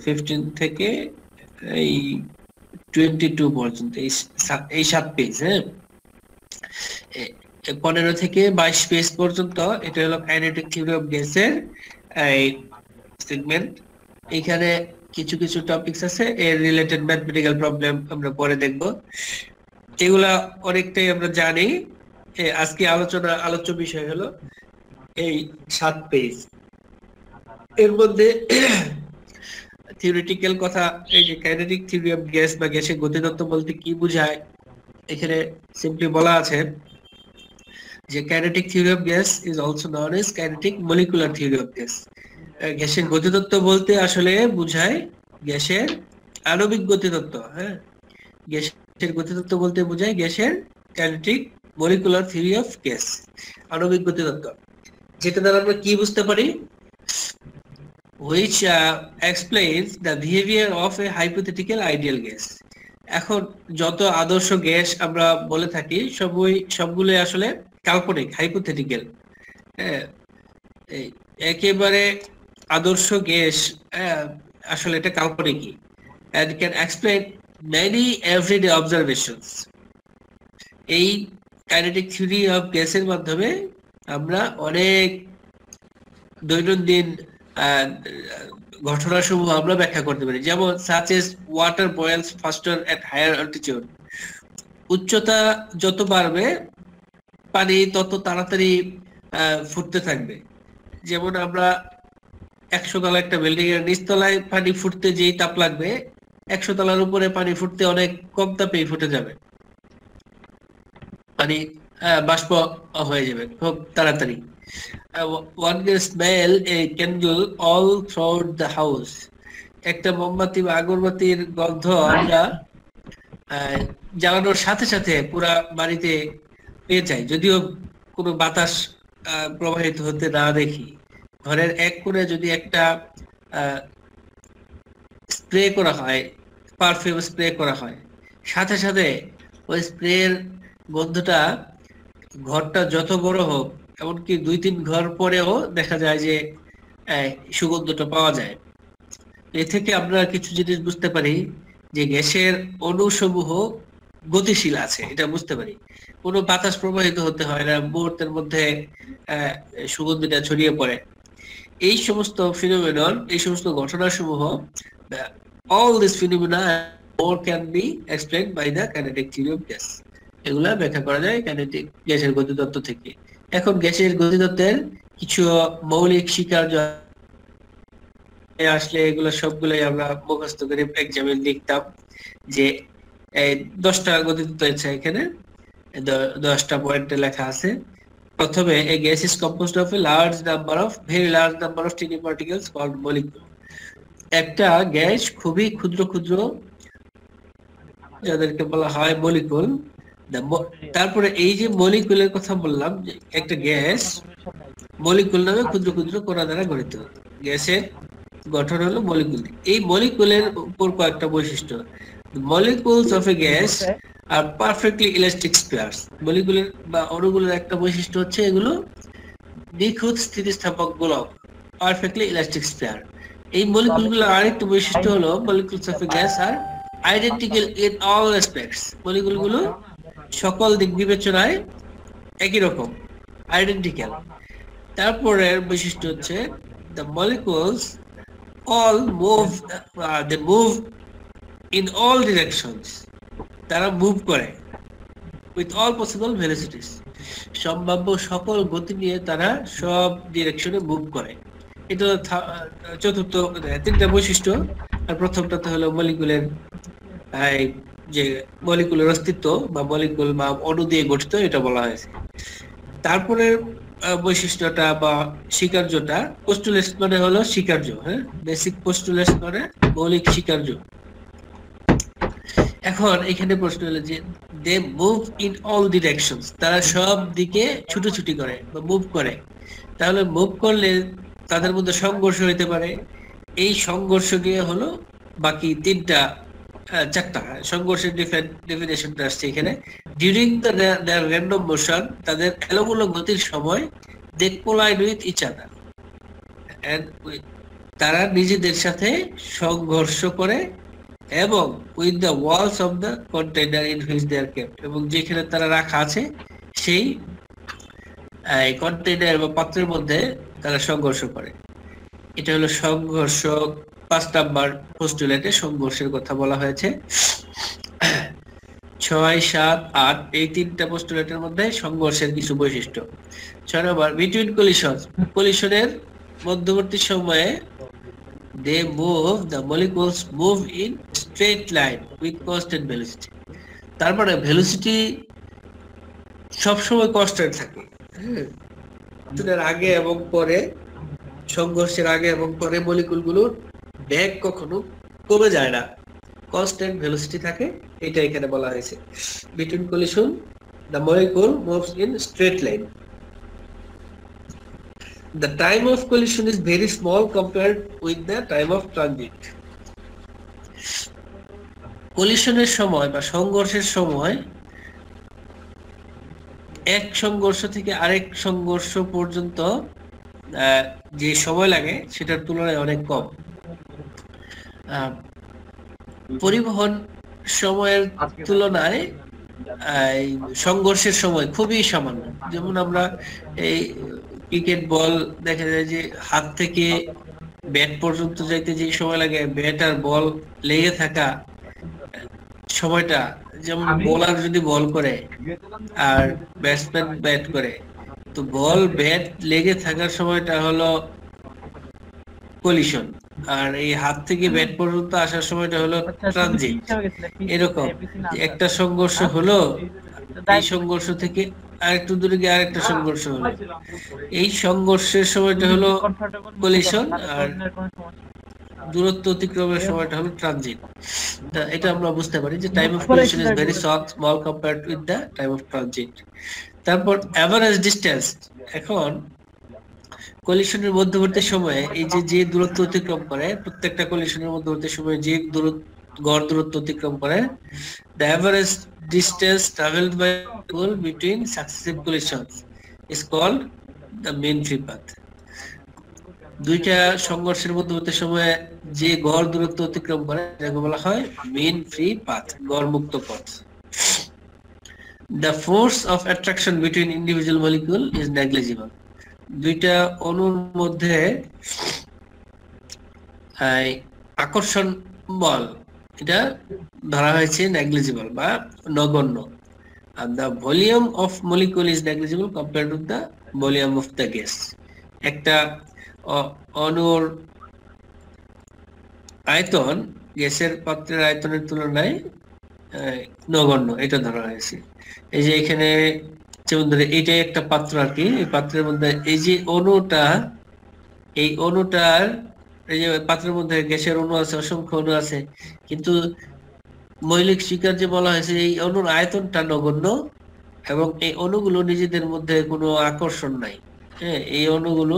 15 থেকে এই 22 পর্যন্ত এই 7 পেজ। হ্যাঁ, 15 থেকে 22 পেজ পর্যন্ত এটা হলো কাইনেটিক থিওরি অফ গ্যাসের এই সেগমেন্ট। এখানে কিছু কিছু টপিকস আছে, এর রিলেটেড ম্যাথমেটিক্যাল প্রবলেম আমরা পরে দেখব। এগুলা অনেকটাই আমরা জানি। আজকে আলোচ্য বিষয় হলো এই 7 পেজ। এর মধ্যে থিওরিটিক্যাল কথা, এই যে কাইনেটিক থিওরি অফ গ্যাস বা গ্যাসের গতিতত্ত্ব বলতে কি বোঝায়, এখানে সিম্পলি বলা আছে যে kinetic theory of gas is also known as kinetic molecular theory of gas. গ্যাসের গতিতত্ত্ব বলতে আসলে বোঝায় গ্যাসের আণবিক গতিতত্ত্ব। হ্যাঁ, গ্যাসের গতিতত্ত্ব বলতে বোঝায় গ্যাসের kinetic molecular theory of gas, আণবিক গতিতত্ত্ব। যেটা দ্বারা আমরা কি বুঝতে পারি, which explains the behavior of a hypothetical ideal gas। এখন যত আদর্শ গ্যাস আমরা বলে থাকি সবগুলো আসলে কাল্পনিক, হাইপোথেটিক্যাল। একেবারে আদর্শ গ্যাস আসলে এটা কাল্পনিকই, and can explain many everyday observations। এই কাইনেটিক থিওরি অফ গ্যাসের মাধ্যমে আমরা অনেক দৈনন্দিন ঘটনাসমূহ আমরা ব্যাখ্যা করতে পারি। যেমন such as water boils faster at higher altitude। উচ্চতা যত বাড়বে পানি তত তাড়াতাড়ি ফুটতে থাকবে। যেমন আমরা 100 তলা একটা বিল্ডিং এর নিচতলায় পানি ফুটতে যেই তাপ লাগবে, 100 তলার উপরে পানি ফুটতে অনেক কম তাপেই ফুটে যাবে, পানি বাষ্প হয়ে যাবে খুব তাড়াতাড়ি। One can smell a candle all throughout the house। একটা মোমবাতি বা আগরবাতির গন্ধ আমরা জ্বালানোর সাথে সাথে পুরা বাড়িতে পেয়ে যাই, যদিও কোনো বাতাস প্রবাহিত হতে না দেখি। ঘরের এক কোণে যদি একটা স্প্রে করা হয়, পারফিউম স্প্রে করা হয়, সাথে সাথে ওই স্প্রের গন্ধটা ঘরটা যত বড় হোক, এমনকি 2-3 ঘর পরেও দেখা যায় যে সুগন্ধটা পাওয়া যায়। এ থেকে আমরা কিছু জিনিস বুঝতে পারি যে গ্যাসের অণুসমূহ গতিশীল আছে, এটা বুঝতে পারি। কোনো বাতাস প্রবাহিত হতে হয় না, মুহূর্তের মধ্যে সুগন্ধটা ছড়িয়ে পড়ে। এই সমস্ত ফিনোমেনন, এই সমস্ত ঘটনাসমূহ, all these phenomena more can be explained by the kinetic theory of gas। এগুলা ব্যাখ্যা করা যায় কাইনেটিক গ্যাসের গতিতত্ত্ব থেকে। এখন গ্যাসের গতিতত্ত্বের কিছু মৌলিক স্বীকার্য আসলে এগুলো সবগুলোই আমরা মুখস্থ করে এক্সামে লিখতাম। যে 10টা গতিতত্ত্ব আছে, এখানে 10টা পয়েন্টে লেখা আছে। প্রথমে a gas is composed of a very large number of tiny particles called molecule। একটা গ্যাস খুবই ক্ষুদ্র ক্ষুদ্র, যাদেরকে বলা হয় মলিকুল। তারপরে এই যে মলিকুলের কথা বললাম, যে একটা গ্যাস মলিকুল নামে ক্ষুদ্র ক্ষুদ্র কণা দ্বারা গঠিত। গ্যাসের গঠন হলো মলিকুল। এই মলিকুলের উপর কয়েকটা বৈশিষ্ট্য। molecules of a gas are perfectly elastic spheres। মলিকুলের বা অণুগুলোর একটা বৈশিষ্ট্য হচ্ছে এগুলো নিখুঁত স্থিতিস্থাপক গোলক, পারফেক্টলি ইলাস্টিক স্ফিয়ার। এই মলিকুলগুলোর আরেকটা বৈশিষ্ট্য হলো molecules of a gas are identical in all aspects। মলিকুলগুলো সকল দিক বিবেচনায় একই রকম, আইডেন্টিক্যাল। তারপরের বৈশিষ্ট্য হচ্ছে the molecules all move, they move in all directions। তারা মুভ করে with all possible velocities। সম্ভাব্য সকল গতি নিয়ে তারা সব ডিরেকশনে মুভ করে। এটা চতুর্থ, 3টা বৈশিষ্ট্য। আর প্রথমটাতে হলো মলিকুলের যে মলিকুলের অস্তিত্ব বা মলিকুল বা অণু দিয়ে গঠিত, এটা বলা হয়েছে। তারপরে বৈশিষ্ট্যটা বা স্বীকার্যটা, পোস্টুলেটস মানে হলো স্বীকার্য। হ্যাঁ, বেসিক পোস্টুলেটস মানে মৌলিক স্বীকার্য। এখন এখানে প্রশ্ন হলো যে they move in all directions. তারা সব দিকে ছুটোছুটি করে বা মুভ করে। তাহলে মুভ করলে তাদের মধ্যে সংঘর্ষ হইতে পারে। এই সংঘর্ষ নিয়ে হলো বাকি 4টা সংঘর্ষের ডেফিনেশনটা আসছে এখানে। ডিউরিং দ্য র্যান্ডম মোশন, তাদের এলোমেলো গতির সময় they collide with each other, তারা নিজেদের সাথে সংঘর্ষ করে এবং with the walls of the container in which they are kept, এবং যেখানে তারা রাখা আছে সেই কন্টেইনার বা পাত্রের মধ্যে তারা সংঘর্ষ করে। এটা হলো সংঘর্ষ। 5 নাম্বার পোস্টুলেটে সংঘর্ষের কথা বলা হয়েছে। 6, 7, 8 এই তিনটা পোস্টুলেটের মধ্যে সংঘর্ষের কিছু বৈশিষ্ট্য। 6 নম্বর বিটুইন কলিশন, কলিশনের মধ্যবর্তী সময়ে they move, the molecules move in straight line with constant velocity। তার মানে ভেলোসিটি সবসময় কনস্ট্যান্ট থাকে। আগে এবং পরে, সংঘর্ষের আগে এবং পরে মলিকুলগুলোর বেগ কখনো কমে যায় না, কনস্ট্যান্ট ভেলোসিটি থাকে। এটা এখানে বলা হয়েছে। Between collision the molecule moves in straight line. The time of collision is very small compared with the time of transit. কলিশনের সময় বা সংঘর্ষের সময় এক সংঘর্ষ থেকে আরেক সংঘর্ষ পর্যন্ত যে সময় লাগে সেটার তুলনায় অনেক কম। পরিবহন সময়ের তুলনায় সংঘর্ষের সময় খুবই সামান্য। যেমন আমরা এই ক্রিকেট বল দেখা যায় যে হাত থেকে ব্যাট পর্যন্ত যাইতে যে সময় লাগে, ব্যাট আর বল লেগে থাকা সময়টা, যেমন বোলার যদি বল করে আর ব্যাটসম্যান ব্যাট করে, তো বল ব্যাট লেগে থাকার সময়টা হলো কলিশন, আর এই হাত থেকে ব্যাট পর্যন্ত আসার সময়টা হলো ট্রানজিট। এরকম একটা সংঘর্ষ হলো, এই সংঘর্ষ থেকে আরেকটু দূরে গিয়ে আরেকটা সংঘর্ষ হলো, এই সংঘর্ষের সময়টা হলো কলিশন, আর দূরত্ব অতিক্রমের সময়টা হলো ট্রানজিট। এটা আমরা বুঝতে পারি যে time of collision is very small compared with the time of transit. তারপর এভারেজ ডিসটেন্স। এখন কলিশনের মধ্যবর্তী সময়ে এই যে দূরত্ব অতিক্রম করে, প্রত্যেকটা কলিশনের মধ্যবর্তী সময়ে যে গড় দূরত্ব অতিক্রম করে, the average distance traveled by molecule between successive collisions is called the mean free path. দুইটা সংঘর্ষের মধ্যবর্তী সময়ে যে গড় দূরত্ব অতিক্রম করে যাকে বলা হয় mean free path, গড় মুক্ত পথ। The force of attraction between individual molecule is negligible. দুইটা অণুর মধ্যে আকর্ষণ বল এটা ধরা হয়েছে নেগলিজিবল বা নগণ্য। আর the volume of molecule is negligible compared with the volume of the gas. একটা অণুর আয়তন গ্যাসের পাত্রের আয়তনের তুলনায় নগণ্য, এটা ধরা হয়েছে। এই যে এখানে যেমন ধরে এইটাই একটা পাত্র আর কি, এই পাত্রের মধ্যে এই যে অণুটা, এই অণুটার এই যে পাত্রের মধ্যে গ্যাসের অণু আছে, অসংখ্য অণু আছে, কিন্তু মৌলিক শিকার যে বলা হয়েছে এই অণুর আয়তনটা নগণ্য এবং এই অণুগুলো নিজেদের মধ্যে কোনো আকর্ষণ নাই। হ্যাঁ, এই অণুগুলো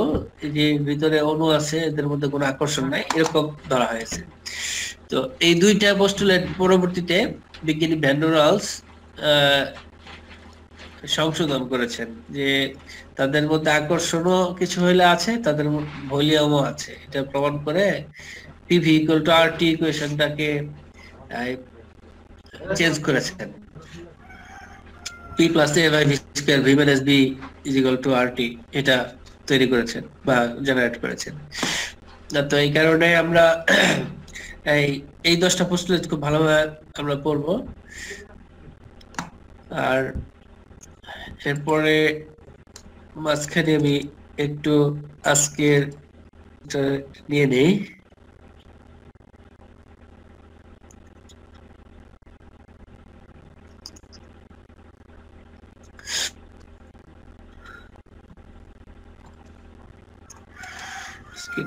যে ভিতরে অণু আছে এদের মধ্যে কোনো আকর্ষণ নাই, এরকম ধরা হয়েছে। তো এই দুইটা পোস্টুলেট পরবর্তীতে বিজ্ঞানী ভ্যান ডের ওয়ালস সংশোধন করেছেন যে তাদের মধ্যে আকর্ষণও কিছু হইলে আছে, তাদের ভলিউমও আছে। এটা প্রমাণ করে পিভি ইকুয়াল টু আরটি ইকুয়েশনটাকে চেঞ্জ করেছেন। P plus A by V square V minus B is equal to RT, এটা তৈরি করেছেন বা জেনারেট করেছেন। তো এই কারণে আমরা এই 10টা পোস্টুলেট খুব ভালোভাবে আমরা পড়বো। আর এরপরে মাঝখানে আমি একটু আজকের নিয়ে নেই।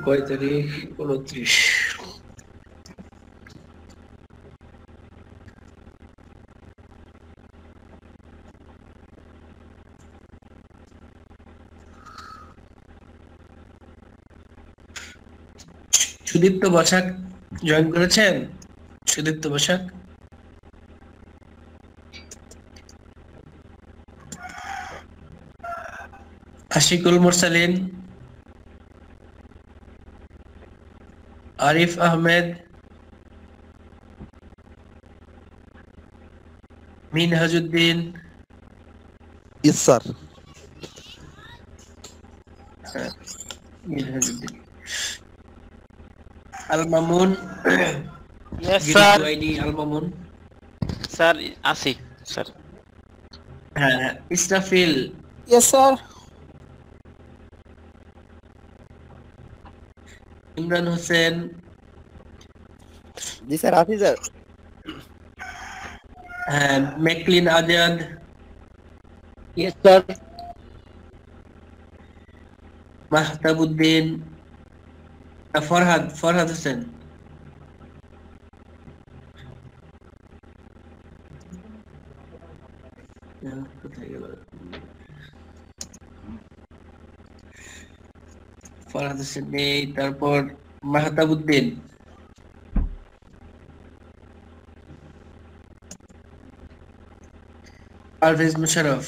কয় তারিখ? 29। সুদীপ্ত বসাক জয়েন করেছেন? সুদীপ্ত বসাক, আশিকুল মুরসালিন, Arif Ahmed, Minhajuddin, yes sir. Minhajuddin, Al Mamun, yes sir. ID Al Mamun, sir আসি স্যার। হ্যাঁ, ইসরাফিল, ইয়েস স্যার। ইমরান হোসেন, জি স্যার, আছি স্যার। হ্যাঁ, মেকলিন আজাদ, ইয়েস স্যার। মাহতাবুদ্দিন, ফরহাদ হোসেন, কোথায় গেল? ফরহাদ হোসেন নেই। তারপর মাহতাবুদ্দিন, পারভেজ মুশারফ,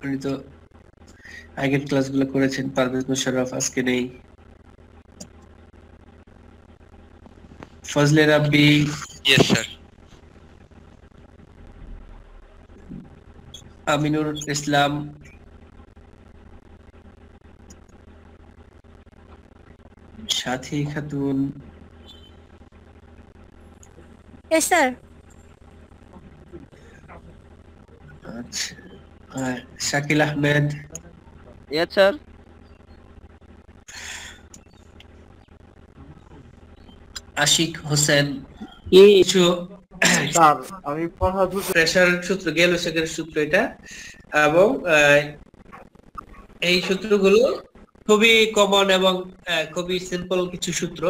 উনি তো আগের ক্লাসগুলো করেছেন। পারভেজ মুশারফ আজকে নেই। ফজলে রাব্বি, ইয়েস স্যার। আমিনুর ইসলাম, সাথী খাতুন, Yes, sir. আচ্ছা, শাকিল আহমেদ, ইয়েস স্যার। আশিক হোসেন। কিছু স্যার আমি ফরহাদ হোসেন। প্রেসার সূত্র, গেলুসেকের সূত্র এটা, এবং এই সূত্রগুলো খুবই কমন এবং খুবই সিম্পল কিছু সূত্র।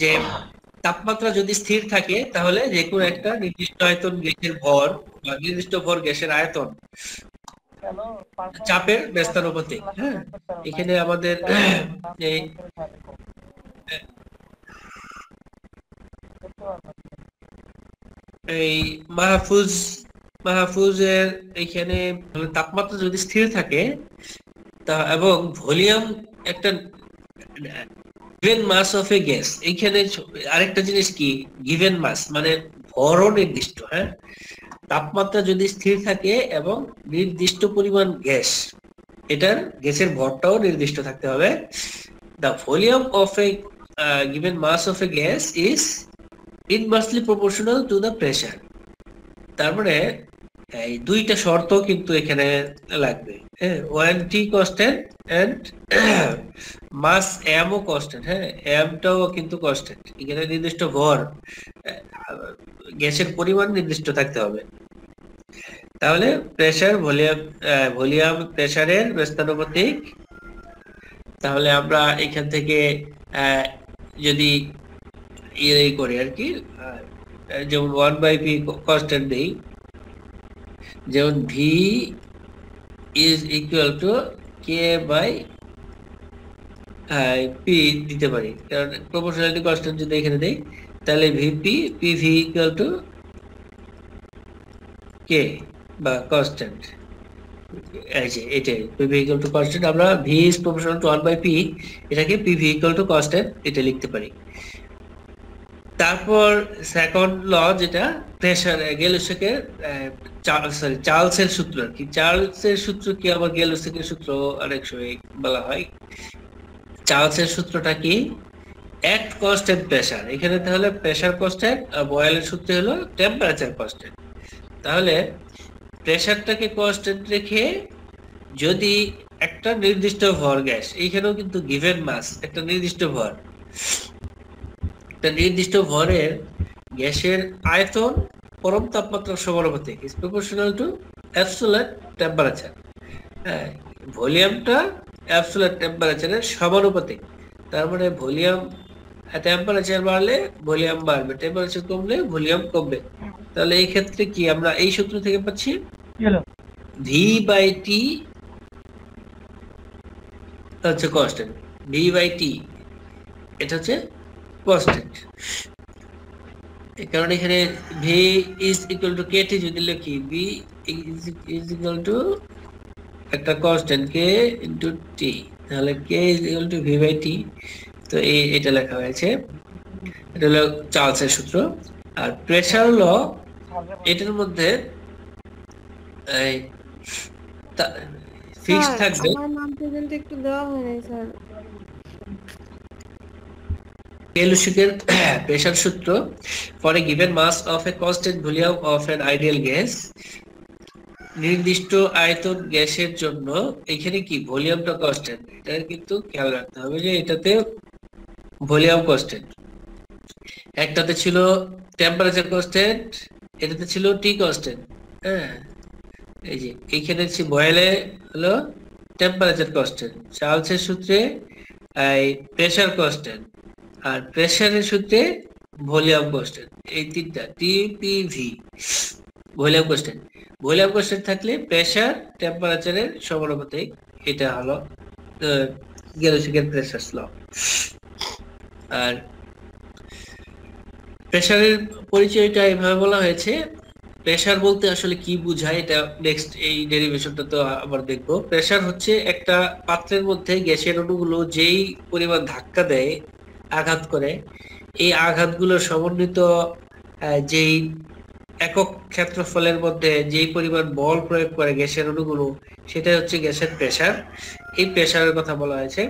যে তাপমাত্রা যদি স্থির থাকে তাহলে যে কোনো একটা নির্দিষ্ট আয়তন গ্যাসের ভর বা নির্দিষ্ট ভর গ্যাসের আয়তন চাপের ব্যস্তানুপাতিক। হ্যাঁ, এখানে আমাদের এই মাহফুজের এখানে তাপমাত্রা যদি স্থির থাকে তা এবং ভলিউম একটা given mass of a gas, এইখানে আরেকটা জিনিস কি, গিভেন মাস মানে ভরও নির্দিষ্ট। হ্যাঁ, তাপমাত্রা যদি স্থির থাকে এবং নির্দিষ্ট পরিমাণ গ্যাস, এটার গ্যাসের ভরটাও নির্দিষ্ট থাকতে হবে। The volume of a given mass of a gas is inversely proportional to the pressure. তার মানে এই দুইটা শর্ত কিন্তু এখানে লাগবে। হ্যাঁ, one T constant and mass M ও কনস্ট্যান্ট। হ্যাঁ, এমটাও কিন্তু কনস্ট্যান্ট। এখানে নির্দিষ্ট ভর, গ্যাসের পরিমাণ নির্দিষ্ট থাকতে হবে। তাহলে প্রেসার ভলিউম প্রেসারের ব্যস্তানুপাতিক। তাহলে আমরা এখান থেকে যদি ইয়ে করি আর কি, যেমন 1/p কনস্ট্যান্ট দেই, যেমন v is equal to k by p দিতে পারি, কারণ প্রপোর্শনালিটি কনস্ট্যান্ট যদি এখানে দেই তাহলে pv ইকুয়াল টু k বা কনস্ট্যান্ট। এই যে এটাই pv ইকুয়াল টু কনস্ট্যান্ট, আমরা v is proportional two 1/p, এটাকে pv ইকুয়াল টু কনস্ট্যান্ট এটা লিখতে পারি। তারপর সেকেন্ড ল যেটা প্রেসার গেলুসেকের চার্লসের সূত্র আর কি। চার্লসের সূত্র কি আবার গেলুসেকের সূত্র অনেক সময় বলা হয়। চার্লসের সূত্রটা কি, এট কনস্ট্যান্ট প্রেসার, এখানে তাহলে প্রেসার কনস্ট্যান্ট আর বয়েলের সূত্র হলো টেম্পারেচার কনস্ট্যান্ট। তাহলে প্রেসারটাকে কনস্ট্যান্ট রেখে যদি একটা নির্দিষ্ট ভর গ্যাস, এইখানেও কিন্তু গিভেন মাস একটা নির্দিষ্ট ভর, নির্দিষ্ট ভরের গ্যাসের আয়তন পরম তাপমাত্রার সমানুপাতিক is proportional two absolute temperature. হ্যাঁ, ভলিউমটা অ্যাবসোলিউট টেম্পারেচারের সমানুপাতিক। তার মানে ভলিউম টেম্পারেচার বাড়লে ভলিউম বাড়বে, টেম্পারেচার কমলে ভলিউম কমবে। তাহলে এই ক্ষেত্রে কি আমরা এই সূত্র থেকে পাচ্ছি v/t হচ্ছে কনস্ট্যান্ট, v/t এটা হচ্ছে কনস্ট্যান্ট। কারণ এখানে v is equal to kt যদি লিখি, v ইজ ইকুয়াল টু একটা কনস্ট্যান্ট k ইনটু t, তাহলে K is equal to V by T. তো এটা লেখা হয়েছে, এটা হলো চার্লসের সূত্র। আর প্রেসার ল এটার মধ্যে ফিক্স থাকবে। আমার নাম পর্যন্ত একটু দেওয়া হয় নাই স্যার। কেলুশিকের প্রেসার সূত্র for a given mass of a constant volume of an ideal gas, নির্দিষ্ট আয়তন গ্যাসের জন্য এখানে কি ভলিউমটা কনস্ট্যান্ট, এটা কিন্তু খেয়াল রাখতে হবে যে এটাতে ভলিউম কনস্ট্যান্ট। একটাতে ছিল টেম্পারেচার কনস্ট্যান্ট, এটাতে ছিল টি কনস্ট্যান্ট। হ্যাঁ, এই যে এইখানে বয়েলে হলো টেম্পারেচার কনস্ট্যান্ট, চার্লসের সূত্রে এই প্রেসার কনস্ট্যান্ট, আর প্রেসারের সূত্রে ভলিউম কনস্ট্যান্ট। এই তিনটা TPV volume constant. Volume constant থাকলে প্রেসার টেম্পারেচারের সমানুপাতিক। এটা হলো গেরোসিকের প্রেসার ল। আর প্রেসারের পরিচয়টা এভাবে বলা হয়েছে। প্রেসার বলতে আসলে কি বোঝায় এটা নেক্সট এই ডেরিভেশনটা তো আবার দেখবো। প্রেসার হচ্ছে একটা পাত্রের মধ্যে গ্যাসের অণুগুলো যেই পরিমাণ ধাক্কা দেয়, আঘাত করে, এই আঘাতগুলোর সমন্বিত যেই একক ক্ষেত্রফলের মধ্যে যেই পরিমাণ বল প্রয়োগ করে গ্যাসের অণুগুলো, সেটা হচ্ছে গ্যাসের প্রেসার। এই প্রেসারের কথা বলা হয়েছে।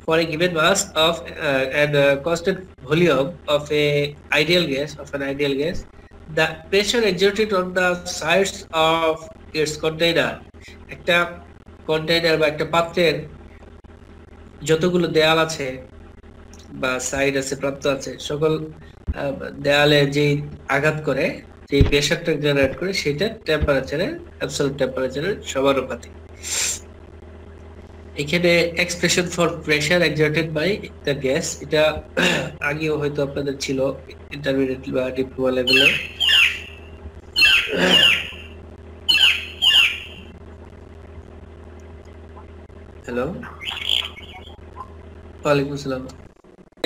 For a given mass of and constant volume of an ideal gas, the pressure exerted on the sides of its container, একটা কন্টেইনার বা একটা পাত্রের যতগুলো দেয়াল আছে বা সাইড আছে, প্রান্ত আছে, সকল দেয়ালে যে আঘাত করে, যে প্রেসারটা জেনারেট করে, সেটা টেম্পারেচারের অ্যাবসলিউট টেম্পারেচারের সমানুপাতিক। এখানে expression for pressure exerted by the gas, এটা আগেও হয়তো আপনাদের ছিল ইন্টারমিডিয়েট বা ডিপ্লোমা লেভেলে। হ্যালো, ওয়ালাইকুম আসসালাম।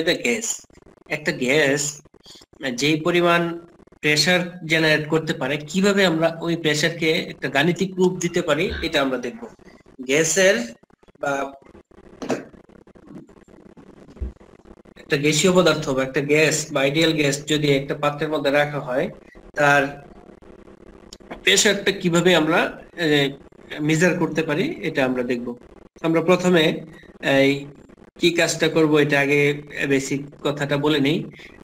এটা গ্যাস, একটা গ্যাস যেই পরিমাণ প্রেসার জেনারেট করতে পারে, কিভাবে আমরা ওই প্রেসারকে একটা গাণিতিক রূপ দিতে পারি, এটা আমরা দেখব। গ্যাসের বা একটা গ্যাসীয় পদার্থ বা একটা গ্যাস বা আইডিয়াল গ্যাস যদি একটা পাত্রের মধ্যে রাখা হয়, তার প্রেসারটা কিভাবে আমরা মেজার করতে পারি, এটা আমরা দেখব। আমরা প্রথমে এই কি কাজটা করব, এটা আগে বেসিক কথাটা বলে নেই।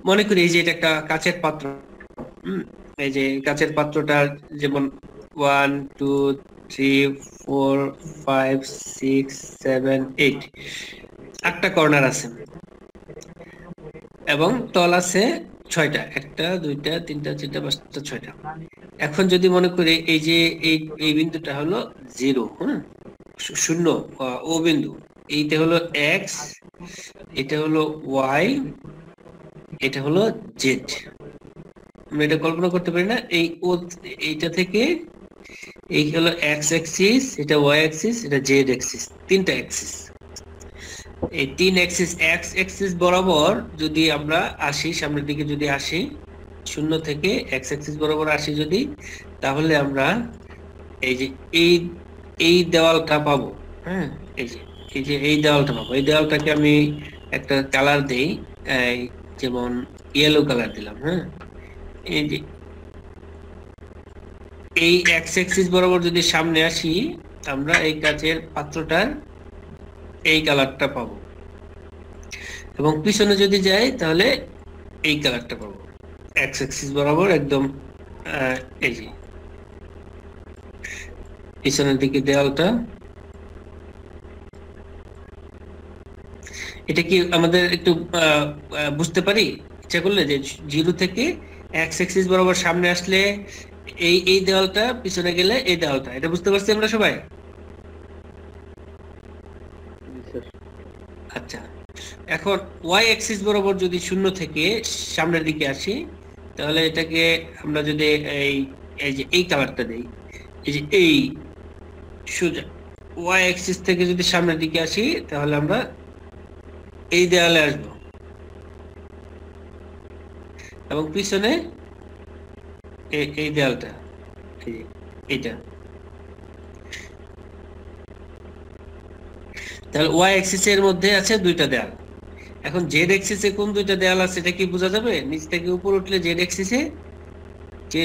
মনে করি এই যে এটা একটা কাচের পাত্র। এই যে কাচের পাত্রটা যেমন 1 2 3 4 5 6 7 8 8টা কর্নার আছে এবং তল আছে 6টা, 1টা 2টা 3টা 4টা 5টা 6টা। এখন যদি মনে করি এই যে এই বিন্দুটা হলো 0, শূন্য, ও বিন্দু, এইটা হলো এক্স, এটা হলো ওয়াই, এটা হলো জেড। আমরা এটা কল্পনা করতে পারি না? এইটা থেকে এই হলো এক্স অ্যাক্সিস, এটা ওয়াই অ্যাক্সিস, এটা জেড অ্যাক্সিস, তিনটা অ্যাক্সিস। এই তিন অ্যাক্সিস, এক্স অ্যাক্সিস বরাবর যদি আমরা আসি, সামনের দিকে যদি আসি, শূন্য থেকে এক্স অ্যাক্সিস বরাবর আসি যদি, তাহলে আমরা এই যে এই দেওয়ালটা পাবো। হ্যাঁ, এই যে এই দেওয়ালটা পাবো। এই দেওয়ালটাকে আমি একটা কালার দেই, যেমন ইয়েলো কালার দিলাম। হ্যাঁ, এই যে এই এক্স অ্যাক্সিস বরাবর যদি সামনে আসি, আমরা এই কাচের পাত্রটার এই কালারটা পাবো, এবং পিছনে যদি যাই তাহলে এই কালারটা পাবো, এক্স অ্যাক্সিস বরাবর একদম। এই যে পিছনের দিকে দেওয়ালটা, এটা কি আমাদের একটু বুঝতে পারি ইচ্ছা করলে, যে 0 থেকে এক্স অ্যাক্সিস বরাবর সামনে আসলে এই দেওয়ালটা, পিছনে গেলে এই দেওয়ালটা, এটা বুঝতে পারছি আমরা সবাই? আচ্ছা, এখন ওয়াই অ্যাক্সিস বরাবর যদি 0 থেকে সামনের দিকে আসি, তাহলে এটাকে আমরা যদি এই যে এই কালারটা দেই, এই যে এই সোজা ওয়াই অ্যাক্সিস থেকে যদি সামনের দিকে আসি, তাহলে আমরা এই দেওয়ালে আসবো, এবং পিছনে এই দেওয়ালটা, এইটা। তাহলে ওয়াই অ্যাক্সিস এর মধ্যে আছে দুইটা দেয়াল। এখন জেড অ্যাক্সিসে কোন দুইটা দেয়াল আছে এটা কি বোঝা যাবে? নিচ থেকে উপর উঠলে জেড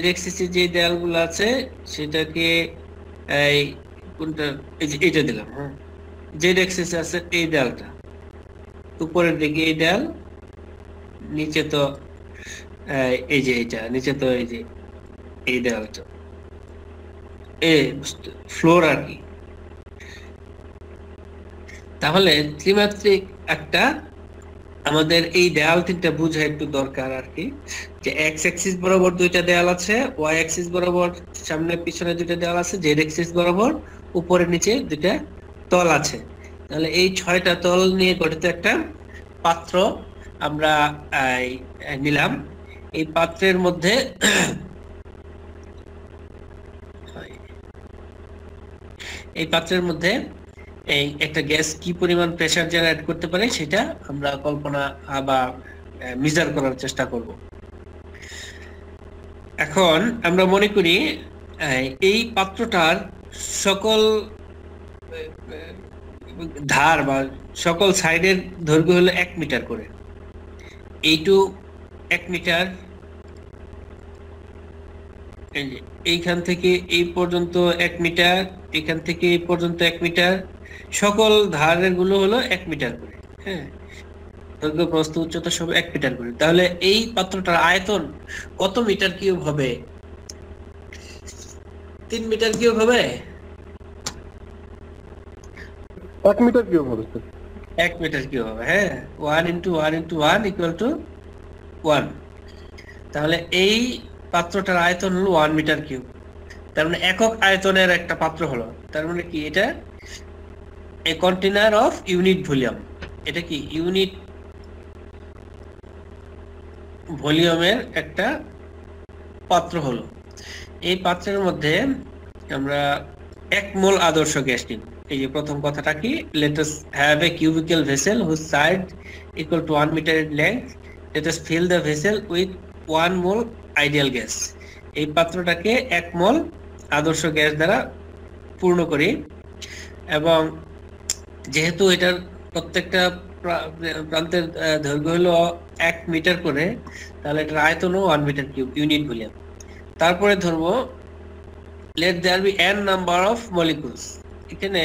অ্যাক্সিসে যে দেয়ালগুলো আছে সেটাকে এই কোনটা, এই যে এটা দিলাম। হ্যাঁ, জেড অ্যাক্সিসে আছে এই দেয়ালটা, উপরের দিকে এই দেয়াল, নিচে তো এই যে এটা, নিচে তো এই যে এই দেয়ালটা, এই ফ্লোর আর কি। তাহলে ত্রিমাত্রিক একটা আমাদের এই দেয়াল তিনটা বুঝা একটু দরকার আর কি, যে এক্স অ্যাক্সিস বরাবর দুইটা দেয়াল আছে, ওয়াই অ্যাক্সিস বরাবর সামনে পিছনে দুইটা দেয়াল আছে, জেড অ্যাক্সিস বরাবর উপরে নিচে দুইটা তল আছে। তাহলে এই 6টা তল নিয়ে গঠিত একটা পাত্র আমরা নিলাম। এই পাত্রের মধ্যে এই একটা গ্যাস কি পরিমাণ প্রেসার জেনারেট করতে পারে সেটা আমরা কল্পনা বা মেজার করার চেষ্টা করব। এখন আমরা মনে করি এই পাত্রটার সকল ধার বা সকল সাইডের দৈর্ঘ্য হলো 1 মিটার করে। এইটু 1 মিটার, এইখান থেকে এই পর্যন্ত 1 মিটার, এখান থেকে এই পর্যন্ত 1 মিটার, সকল ধারের গুলো হলো 1 মিটার করে। হ্যাঁ, দৈর্ঘ্য প্রস্থ উচ্চতা সব 1 মিটার করে। তাহলে এই পাত্রটার আয়তন কত মিটার কিউব হবে? 3 মিটার কিউব হবে? 1 মিটার কিউব হবে স্যার। 1 মিটার কিউব হবে। হ্যাঁ, 1 × 1 × 1 = 1। তাহলে এই পাত্রটার আয়তন হলো 1 মিটার কিউব। তার মানে একক আয়তনের একটা পাত্র হলো। তার মানে কি এটা এ কন্টেনার অফ ইউনিট ভলিউম। এটা কি ইউনিট ভলিউমের একটা পাত্র হলো। এই পাত্রের মধ্যে আমরা 1 মোল আদর্শ গ্যাস নিব। এই যে প্রথম কথাটা কি, let us have a cubical vessel whose side equal to 1 meter in length. Let us fill the vessel with 1 mole ideal gas. এই পাত্রটাকে 1 মোল আদর্শ গ্যাস দ্বারা পূর্ণ করি, এবং যেহেতু এটার প্রত্যেকটা প্রান্তের দৈর্ঘ্য হলো 1 মিটার করে, তাহলে এটার আয়তনও 1 মিটার কিউব ইউনিট ভলিউম। তারপরে ধরবো let there be n number of molecules। এখানে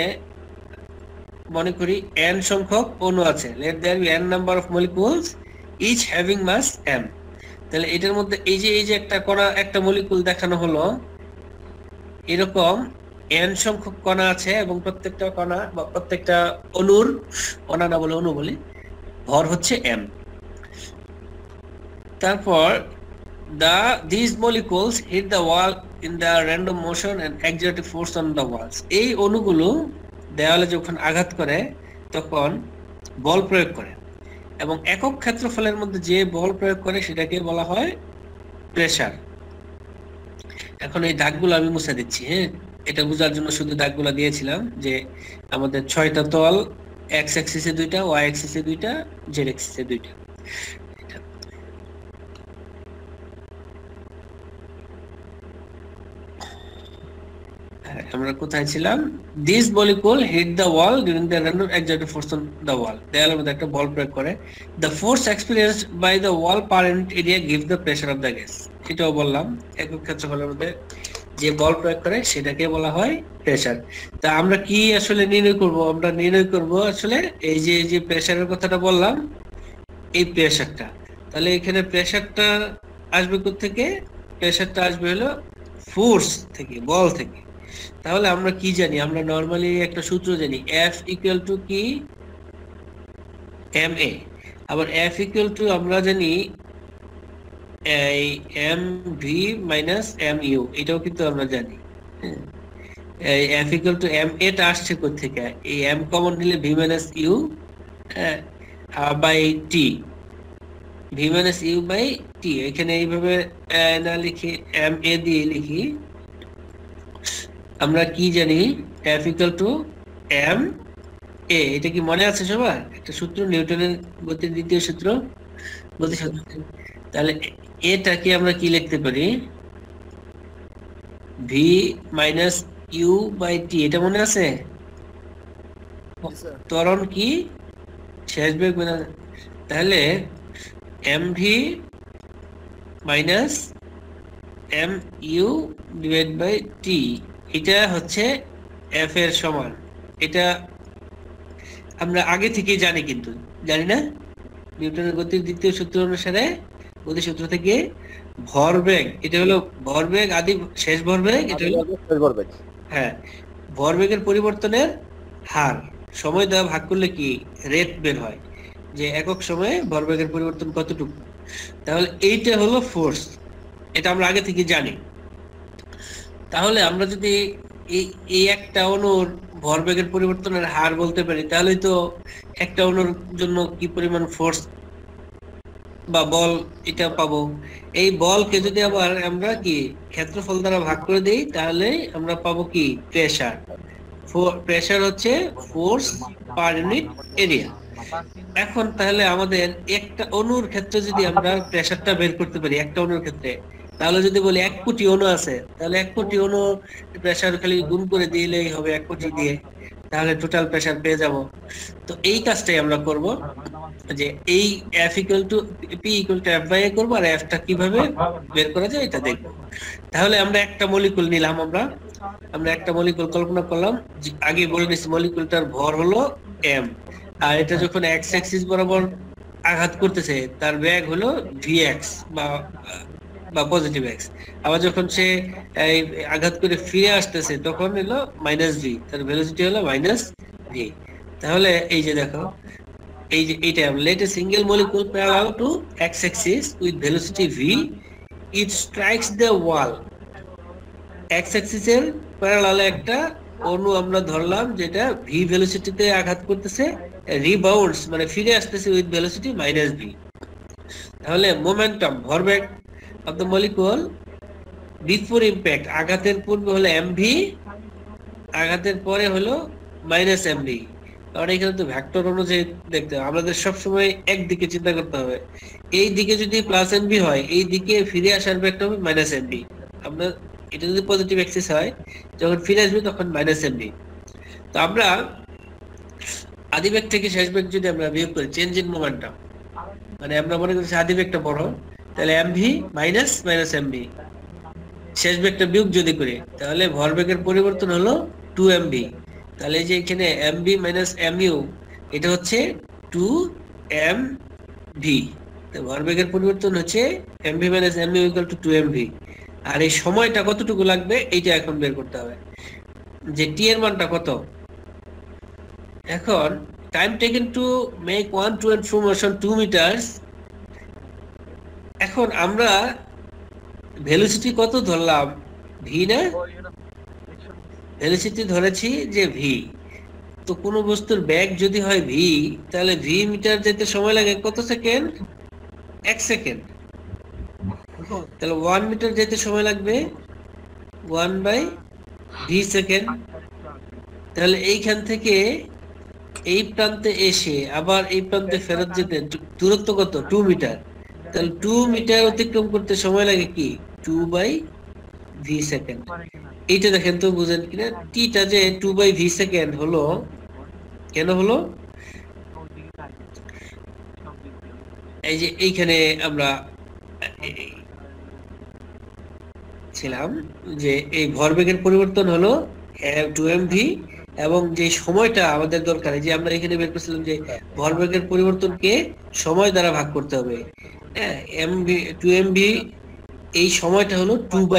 মনে করি n সংখ্যক অণু আছে। let there be n number of molecules each having mass m। তাহলে এটার মধ্যে এই যে একটা কণা, একটা মলিকুল দেখানো হলো, এরকম n সংখ্যক কণা আছে, এবং প্রত্যেকটা কণা বা প্রত্যেকটা অণুর, কণা না বলে অণু বলি, ভর হচ্ছে m। তারপর these molecules hit the wall in the random motion and exert a force on the walls। এই অণুগুলো দেওয়ালে যখন আঘাত করে তখন বল প্রয়োগ করে, এবং একক ক্ষেত্রফলের মধ্যে যে বল প্রয়োগ করে সেটাকে বলা হয় প্রেসার। এখন এই দাগগুলো আমি মুছে দিচ্ছি। হ্যাঁ, এটা বোঝার জন্য শুধু দাগগুলো দিয়েছিলাম যে আমাদের 6টা তল, এক্স অ্যাক্সিসে 2টা, ওয়াই অ্যাক্সিসে 2টা, জেড অ্যাক্সিসে 2টা। আমরা কোথায় ছিলাম? This molecule hit the wall during the random exerted force on the wall. দেয়ালের মধ্যে একটা বল প্রয়োগ করে। The force experienced by the wall per unit area gives the pressure of the gas. এটাও বললাম, একক ক্ষেত্রফলের মধ্যে যে বল প্রয়োগ করে সেটাকে বলা হয় প্রেসার। তা আমরা কি আসলে নির্ণয় করব? আমরা নির্ণয় করব আসলে এই যে প্রেসারের কথাটা বললাম, এই প্রেসারটা। তাহলে এখানে প্রেসারটা আসবে কোথা থেকে? প্রেসারটা আসবে হলো ফোর্স থেকে, বল থেকে। তাহলে আমরা কি জানি? আমরা নরমালি একটা সূত্র জানি, F = কি? ma। আবার F = আমরা জানি এই mv - mu, এটাও কিন্তু আমরা জানি। এই F = ma টা আসছে কোথা থেকে? এই m কমন নিলে v - u by t, v - u by t। এখানে এইভাবে না লিখে ma দিয়ে লিখি। আমরা কি জানি? F = m a। এটা কি মনে আছে সবার? একটা সূত্র, নিউটনের গতির দ্বিতীয় সূত্র, গতিসূত্র। তাহলে এটাকে আমরা কি লিখতে পারি? v - u by t। এটা মনে আছে? ত্বরণ কি শেষ বেগ মানে, তাহলে mv minus mu divide by t, এটা হচ্ছে f এর সমান। এটা আমরা আগে থেকেই জানি, কিন্তু জানি না নিউটনের গতির দ্বিতীয় সূত্র অনুসারে, গতির সূত্র থেকে ভরবেগ, এটা হলো ভরবেগ আদি শেষ ভরবেগ, এটা হলো হ্যাঁ ভরবেগের পরিবর্তনের হার, সময় দ্বারা ভাগ করলে কি রেট বের হয়, যে একক সময়ে ভরবেগের পরিবর্তন কতটুকু। তাহলে এইটা হলো ফোর্স, এটা আমরা আগে থেকে জানি। তাহলে আমরা যদি এই একটা অণুর ভরবেগের পরিবর্তনের হার বলতে পারি, তাহলে তো একটা অণুর জন্য কি পরিমাণ ফোর্স বা বল এটা পাবো। এই বলকে যদি আবার আমরা কি ক্ষেত্রফল দ্বারা ভাগ করে দেই, তাহলে আমরা পাবো কি প্রেসার। প্রেসার হচ্ছে ফোর্স পার ইউনিট এরিয়া। এখন তাহলে আমাদের একটা অণুর ক্ষেত্রে যদি আমরা প্রেসারটা বের করতে পারি, একটা অণুর ক্ষেত্রে, তাহলে যদি বলি 1 কোটি অণু আছে, তাহলে 1 কোটি অণু প্রেসার খালি গুণ করে দিলেই হবে 1 কোটি দিয়ে, তাহলে টোটাল প্রেসার পেয়ে যাব। তো এই কাজটাই আমরা করব, যে এই F equal to P equal to F by A করব, আর F টা কিভাবে বের করা যায় এটা দেখব। তাহলে আমরা একটা মলিকুল নিলাম, আমরা একটা মলিকুল কল্পনা করলাম, আগে বলে নিছি মলিকুলটার ভর হলো m, আর এটা যখন x অ্যাক্সিস বরাবর আঘাত করতেছে তার বেগ হলো vx বা পজিটিভ x, আবার যখন সে আঘাত করে ফিরে আসতেছে তখন হলো -v, তার ভেলোসিটি হলো -v। তাহলে এই যে দেখো, এই যে এইটা let a single molecule parallel to x axis with velocity v, it strikes the wall। x axis এর প্যারালালে একটা অণু আমরা ধরলাম যেটা v ভেলোসিটিতে আঘাত করতেছে, রিবাউন্ডস মানে ফিরে আসতেছে উইথ ভেলোসিটি -v। তাহলে মোমেন্টাম ভরবেগ of the molecule before impact, আঘাতের পূর্বে হলো mv, আঘাতের পরে হলো -mv। কারণ এখানে তো ভেক্টর অনুযায়ী দেখতে হবে, আমাদের সবসময় একদিকে চিন্তা করতে হবে। এই দিকে যদি +mv হয়, এই দিকে ফিরে আসার বেগটা হবে -mv। আমরা এটা যদি পজিটিভ অ্যাক্সিস হয়, যখন ফিরে আসবে তখন -mv। তো আমরা আদি বেগ থেকে শেষ বেগ যদি আমরা বিয়োগ করি, চেঞ্জ ইন মোমেন্টাম, মানে আমরা মনে করছি আদি বেগটা বড়, তাহলে mv -mv, শেষ বেগটা বিয়োগ যদি করি, তাহলে ভরবেগের পরিবর্তন হলো 2mv। তাহলে যে এখানে mv mu, এটা হচ্ছে 2mv, তো ভরবেগের পরিবর্তন হচ্ছে mv mu equal to 2mv। আর এই সময়টা কতটুকু লাগবে এইটা এখন বের করতে হবে, যে t এর মানটা কত। এখন time taken to make 1 to and fro motion 2 meters। এখন আমরা ভেলোসিটি কত ধরলাম, v না, ভেলোসিটি ধরেছি যে v। তো কোন বস্তুর বেগ যদি হয় v, তাহলে v মিটার যেতে সময় লাগে কত সেকেন্ড, 1 সেকেন্ড। তাহলে 1 মিটার যেতে সময় লাগবে 1/v সেকেন্ড। তাহলে এইখান থেকে এই প্রান্তে এসে আবার এই প্রান্তে ফেরত যেতে দূরত্ব কত, 2 মিটার। তাহলে 2 মিটার অতিক্রম করতে সময় লাগে কি 2/v সেকেন্ড। এইটা দেখেন তো, বুঝেন কিনা, টিটা যে 2/v সেকেন্ড হলো, কেন হলো, এই যে এইখানে আমরা ছিলাম যে এই ভরবেগের পরিবর্তন হলো 2mv, এবং যে সময়টা আমাদের দরকার, যে আমরা এখানে বের করছিলাম যে ভরবেগের পরিবর্তনকে সময় দ্বারা ভাগ করতে হবে, mv 2mv, এই সময়টা হলো 2/v,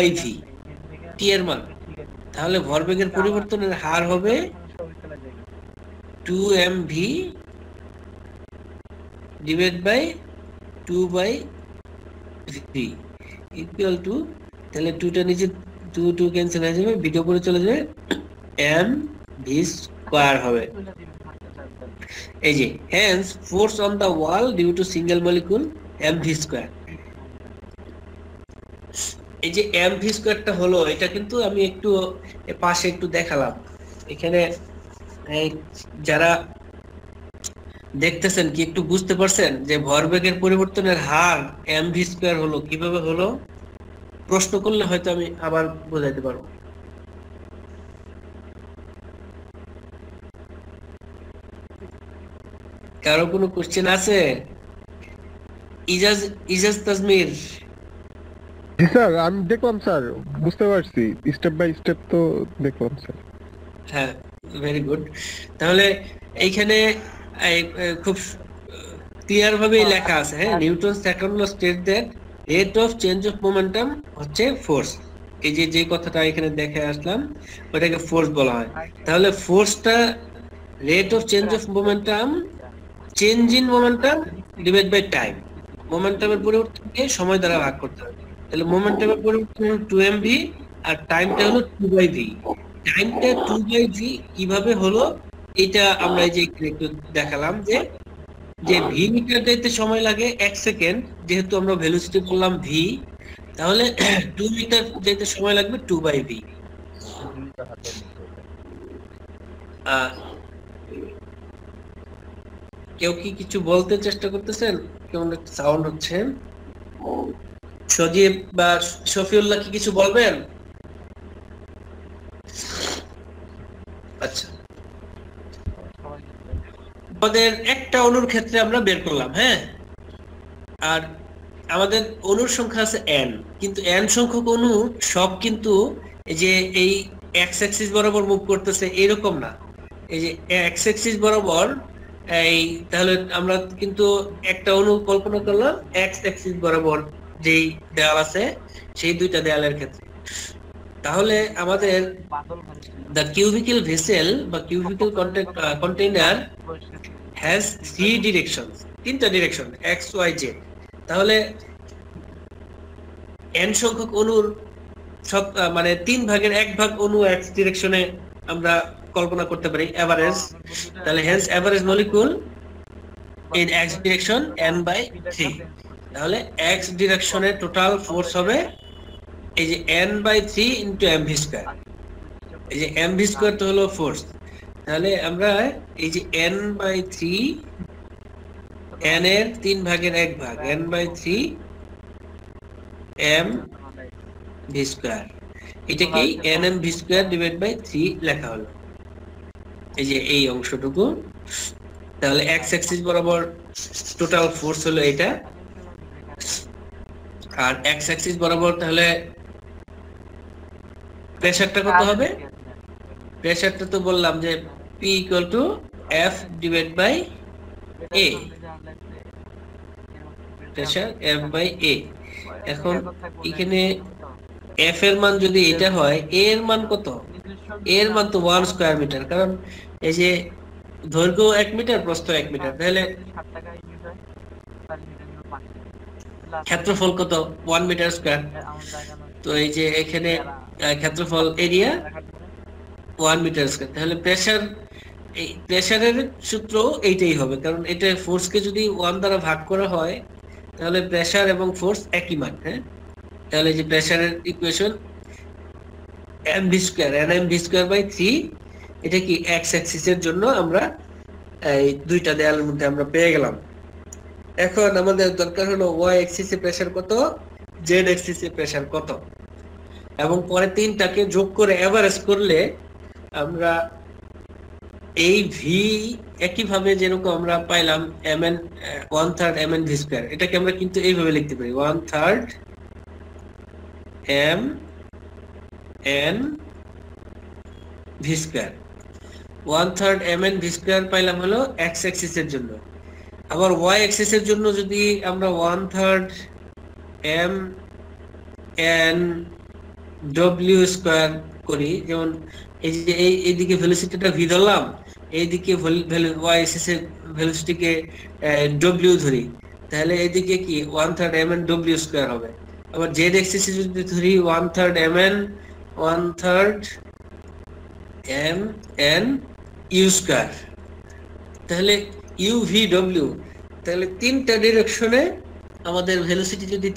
t এর মান। তাহলে ভরবেগের পরিবর্তনের হার হবে 2mv divide by 2/v equal to, তাহলে 2টা নিচে 2 ক্যান্সেল হয়ে যাবে, ভিডিও উপরে চলে যাবে, mv স্কয়ার হবে। এই যে hence force on the wall due to single molecule mv square. এই যে mv স্কয়ারটা হলো, এটা কিন্তু আমি একটু পাশে একটু দেখালাম। এখানে যারা দেখতেছেন কি একটু বুঝতে পারছেন যে ভরবেগের পরিবর্তনের হার mv স্কয়ার হলো কিভাবে হলো? প্রশ্ন করলে হয়তো আমি আবার বোঝাইতে পারবো। কারো কোনো কোশ্চেন আছে? ইজাজ ইজাজ তাজমির। জি স্যার, আমি দেখলাম স্যার, বুঝতে পারছি, স্টেপ বাই স্টেপ তো দেখলাম স্যার। হ্যাঁ, ভেরি গুড। তাহলে এইখানে খুব ক্লিয়ার ভাবে লেখা আছে, হ্যাঁ, Newton second law state that rate of change of momentum হচ্ছে ফোর্স। এই যে কথাটা এখানে দেখে আসলাম, ওটাকে ফোর্স বলা হয়। তাহলে ফোর্সটা rate of change of momentum, change in momentum divide by time. মোমেন্টামের পরিবর্তনকে সময় দ্বারা ভাগ করতে হবে। তাহলে মোমেন্টামের পরিবর্তন হলো 2mv আর টাইমটা হলো 2/v। টাইমটা 2/v কিভাবে হলো এটা আমরা এই যে একটু দেখালাম, যে v মিটার যাইতে সময় লাগে 1 সেকেন্ড, যেহেতু আমরা ভেলোসিটি বললাম v, তাহলে 2 মিটার যাইতে সময় লাগবে 2/v। কেউ কি কিছু বলতে চেষ্টা করতেছেন? কেমন একটা সাউন্ড হচ্ছে। সজীব বা শফিউল্লাহ কি কিছু বলবেন? আচ্ছা, আমাদের একটা অণুর ক্ষেত্রে আমরা বের করলাম, হ্যাঁ, আর আমাদের অণুর সংখ্যা আছে n, কিন্তু n সংখ্যক অণু সব কিন্তু এই যে এই x অ্যাক্সিস বরাবর মুভ করতেছে এরকম না। এই যে x অ্যাক্সিস বরাবর এই, তাহলে আমরা কিন্তু একটা অণু কল্পনা করলাম x অ্যাক্সিস বরাবর যেই দেয়াল আছে সেই দুইটা দেয়ালের ক্ষেত্রে। তাহলে আমাদের the cubical vessel বা cubical container has 3 directions, তিনটা ডিরেকশন, x y z। তাহলে n সংখ্যক অণুর সব মানে 3 ভাগের 1 ভাগ অণু x ডিরেকশনে আমরা কল্পনা করতে পারি এভারেজ। তাহলে hence average molecule in x direction n/3। তাহলে x ডিরেকশনে টোটাল ফোর্স হবে এই যে n/3 ইনটু mv²। এই যে mv² তো হলো ফোর্স। তাহলে আমরা এই যে n/3, n এর 3 ভাগের 1 ভাগ, n/3 mv², এটাকেই nmv² ডিভাইড বাই 3 লেখা হলো, এই যে এই অংশটুকু। তাহলে x অ্যাক্সিস বরাবর টোটাল ফোর্স হলো এটা, আর x অ্যাক্সিস বরাবর তাহলে প্রেসারটা কত হবে? প্রেসারটা তো বললাম যে P = F divide by A, pressure F by A। এখন এখানে F এর মান যদি এটা হয়, A এর মান কত? A এর মান তো 1 স্কয়ার মিটার, কারণ এই যে দৈর্ঘ্য 1 মিটার, প্রস্থ 1 মিটার, তাহলে ক্ষেত্রফল কত? 1 মিটার স্কয়ার। তো এই যে এখানে ক্ষেত্রফল এরিয়া 1 মিটার স্কয়ার। তাহলে প্রেসার, এই প্রেসারের সূত্র এইটাই হবে, কারণ এটা ফোর্সকে যদি 1 দ্বারা ভাগ করা হয় তাহলে প্রেসার এবং ফোর্স একই মান, হ্যাঁ। তাহলে যে প্রেসারের ইকুয়েশন mv², nmv²/3, এটা কি x অ্যাক্সিসের জন্য আমরা এই দুইটা দেয়ালের মধ্যে আমরা পেয়ে গেলাম। এখন আমাদের দরকার হলো y অ্যাক্সিসে প্রেসার কত, z অ্যাক্সিসে প্রেসার কত, এবং পরে তিনটাকে যোগ করে এভারেজ করলে আমরা এই v একইভাবে যেরকম আমরা পাইলাম mn 1/3 mnv², এটাকে আমরা কিন্তু এইভাবে লিখতে পারি 1/3 mnv²। 1/3 mnv² পাইলাম হলো x অ্যাক্সিসের জন্য। আবার y অ্যাক্সিসের জন্য যদি আমরা 1/3 mnw² করি, যেমন এই যে এইদিকে ভেলোসিটিটা v ধরলাম, এইদিকে y অ্যাক্সিসের ভেলোসিটিকে w ধরি, তাহলে এইদিকে কি 1/3 mnw² হবে। আবার z অ্যাক্সিসে যদি ধরি 1/3 mnu², তাহলে u/v/w। তাহলে তিনটা ডিরেকশনে আমাদের ভেলোসিটি যদি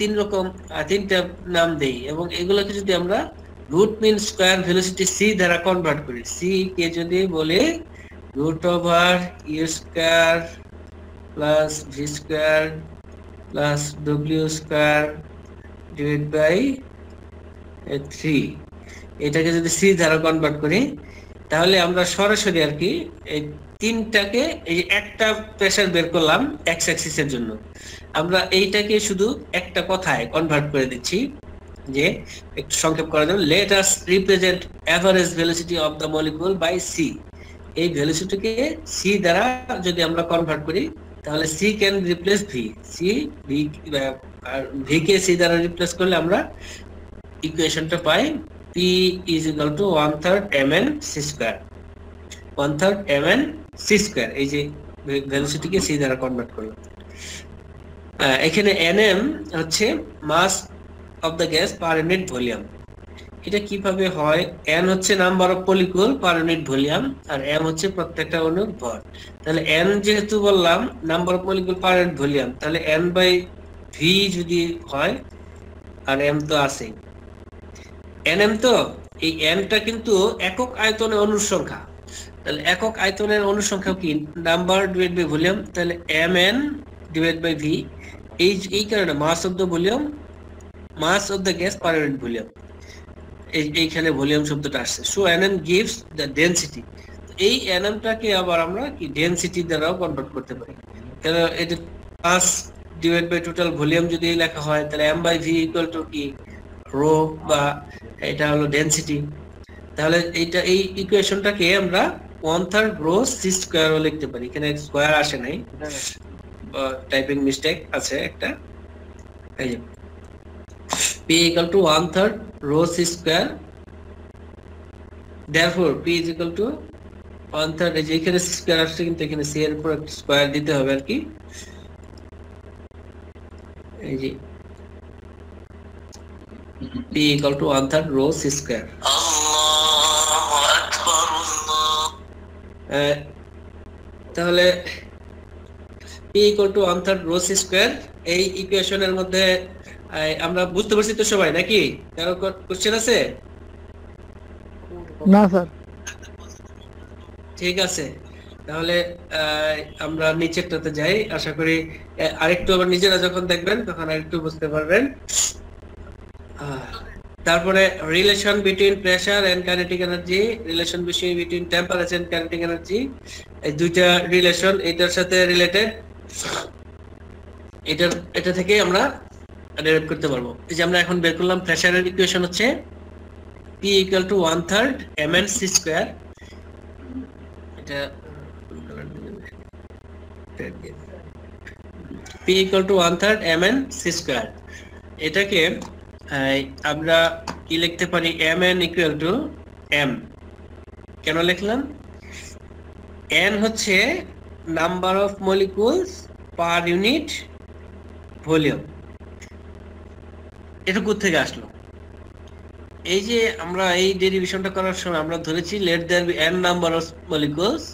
তিনটা নাম দেই, এবং এগুলোকে যদি আমরা root mean square velocity c দ্বারা কনভার্ট করি, c কে যদি বলে √u² plus v² plus w² divide by 3, এটাকে যদি c দ্বারা কনভার্ট করি, তাহলে আমরা সরাসরি আর কি এই তিনটাকে এই একটা প্রেসার বের করলাম এক্স অ্যাক্সিসের জন্য, আমরা এইটাকে শুধু একটা কথায় কনভার্ট করে দিচ্ছি যে একটু সংক্ষেপ করার জন্য let us represent average velocity of the molecule by C. এই ভেলোসিটিকে সি দ্বারা যদি আমরা কনভার্ট করি তাহলে C can replace V, C V V কে সি দ্বারা রিপ্লেস করলে আমরা ইকুয়েশনটা পাই P is equal to 1/3 mn c square, 1/3 mn c square। এই যে ভেলোসিটিকে সি দ্বারা কনভার্ট করলাম। এখানে nm হচ্ছে mass of the gas per unit volume. এটা কিভাবে হয়, n হচ্ছে number of molecule per unit volume আর m হচ্ছে প্রত্যেকটা অণুর ভর। তাহলে n যেহেতু বললাম number of molecule per unit volume, তাহলে n বাই v যদি হয় আর m তো আছে nm, তো এই n টা কিন্তু একক আয়তনে অণুর সংখ্যা। তাহলে একক আয়তনের অণুর সংখ্যা কি নাম্বার ডিভাইড বাই ভলিউম, তাহলে mn ডিভাইড বাই v। এই কারণে mass of the volume, mass of the gas per unit volume, এইখানে ভলিউম শব্দটা আসছে। So nm gives the density। এই nm টাকে আবার আমরা কি ডেনসিটি দ্বারাও কনভার্ট করতে পারি। তাহলে এটা mass divide by total volume যদি লেখা হয় তাহলে m by v equal to কি রো, বা এটা হলো ডেনসিটি। তাহলে এইটা এই ইকুয়েশনটাকে আমরা 1/3 রো সি স্কয়ারও লিখতে পারি। এখানে স্কয়ার আসে নাই, টাইপিং মিস্টেক আছে একটা। এই যে p equal to 1/3 rho c square, therefore p is equal to 1/3, এই যে এখানে c square আসছে কিন্তু এখানে c এর উপর একটা স্কয়ার দিতে হবে আর কি। এই যে p equal to 1/3 rho c square। তাহলে p equal to 1/3 rho c square এই ইকুয়েশনের মধ্যে আমরা বুঝতে পারছি তো সবাই, নাকি কারো কোশ্চেন আছে? না স্যার। ঠিক আছে, তাহলে আমরা নিচেরটাতে যাই। আশা করি আরেকটু আবার নিজেরা যখন দেখবেন তখন আরেকটু বুঝতে পারবেন। তারপরে relation between pressure and kinetic energy, relation between temperature and kinetic energy, এই দুইটা রিলেশন এটার সাথে রিলেটেড। এটা থেকে আমরা ডেরাইভ করতে পারবো। এই যে আমরা এখন বের করলাম প্রেসারের ইকুয়েশন হচ্ছে P equal to 1/3 mn c square। এটা P equal to 1/3 mn c square। এটাকে আমরা কি লিখতে পারি mn equal to m। কেন লিখলাম? n হচ্ছে number of molecules per unit volume. এটা কোথা থেকে আসলো? এই যে আমরা এই ডেরিভেশনটা করার সময় আমরা ধরেছি let there be n number of molecules,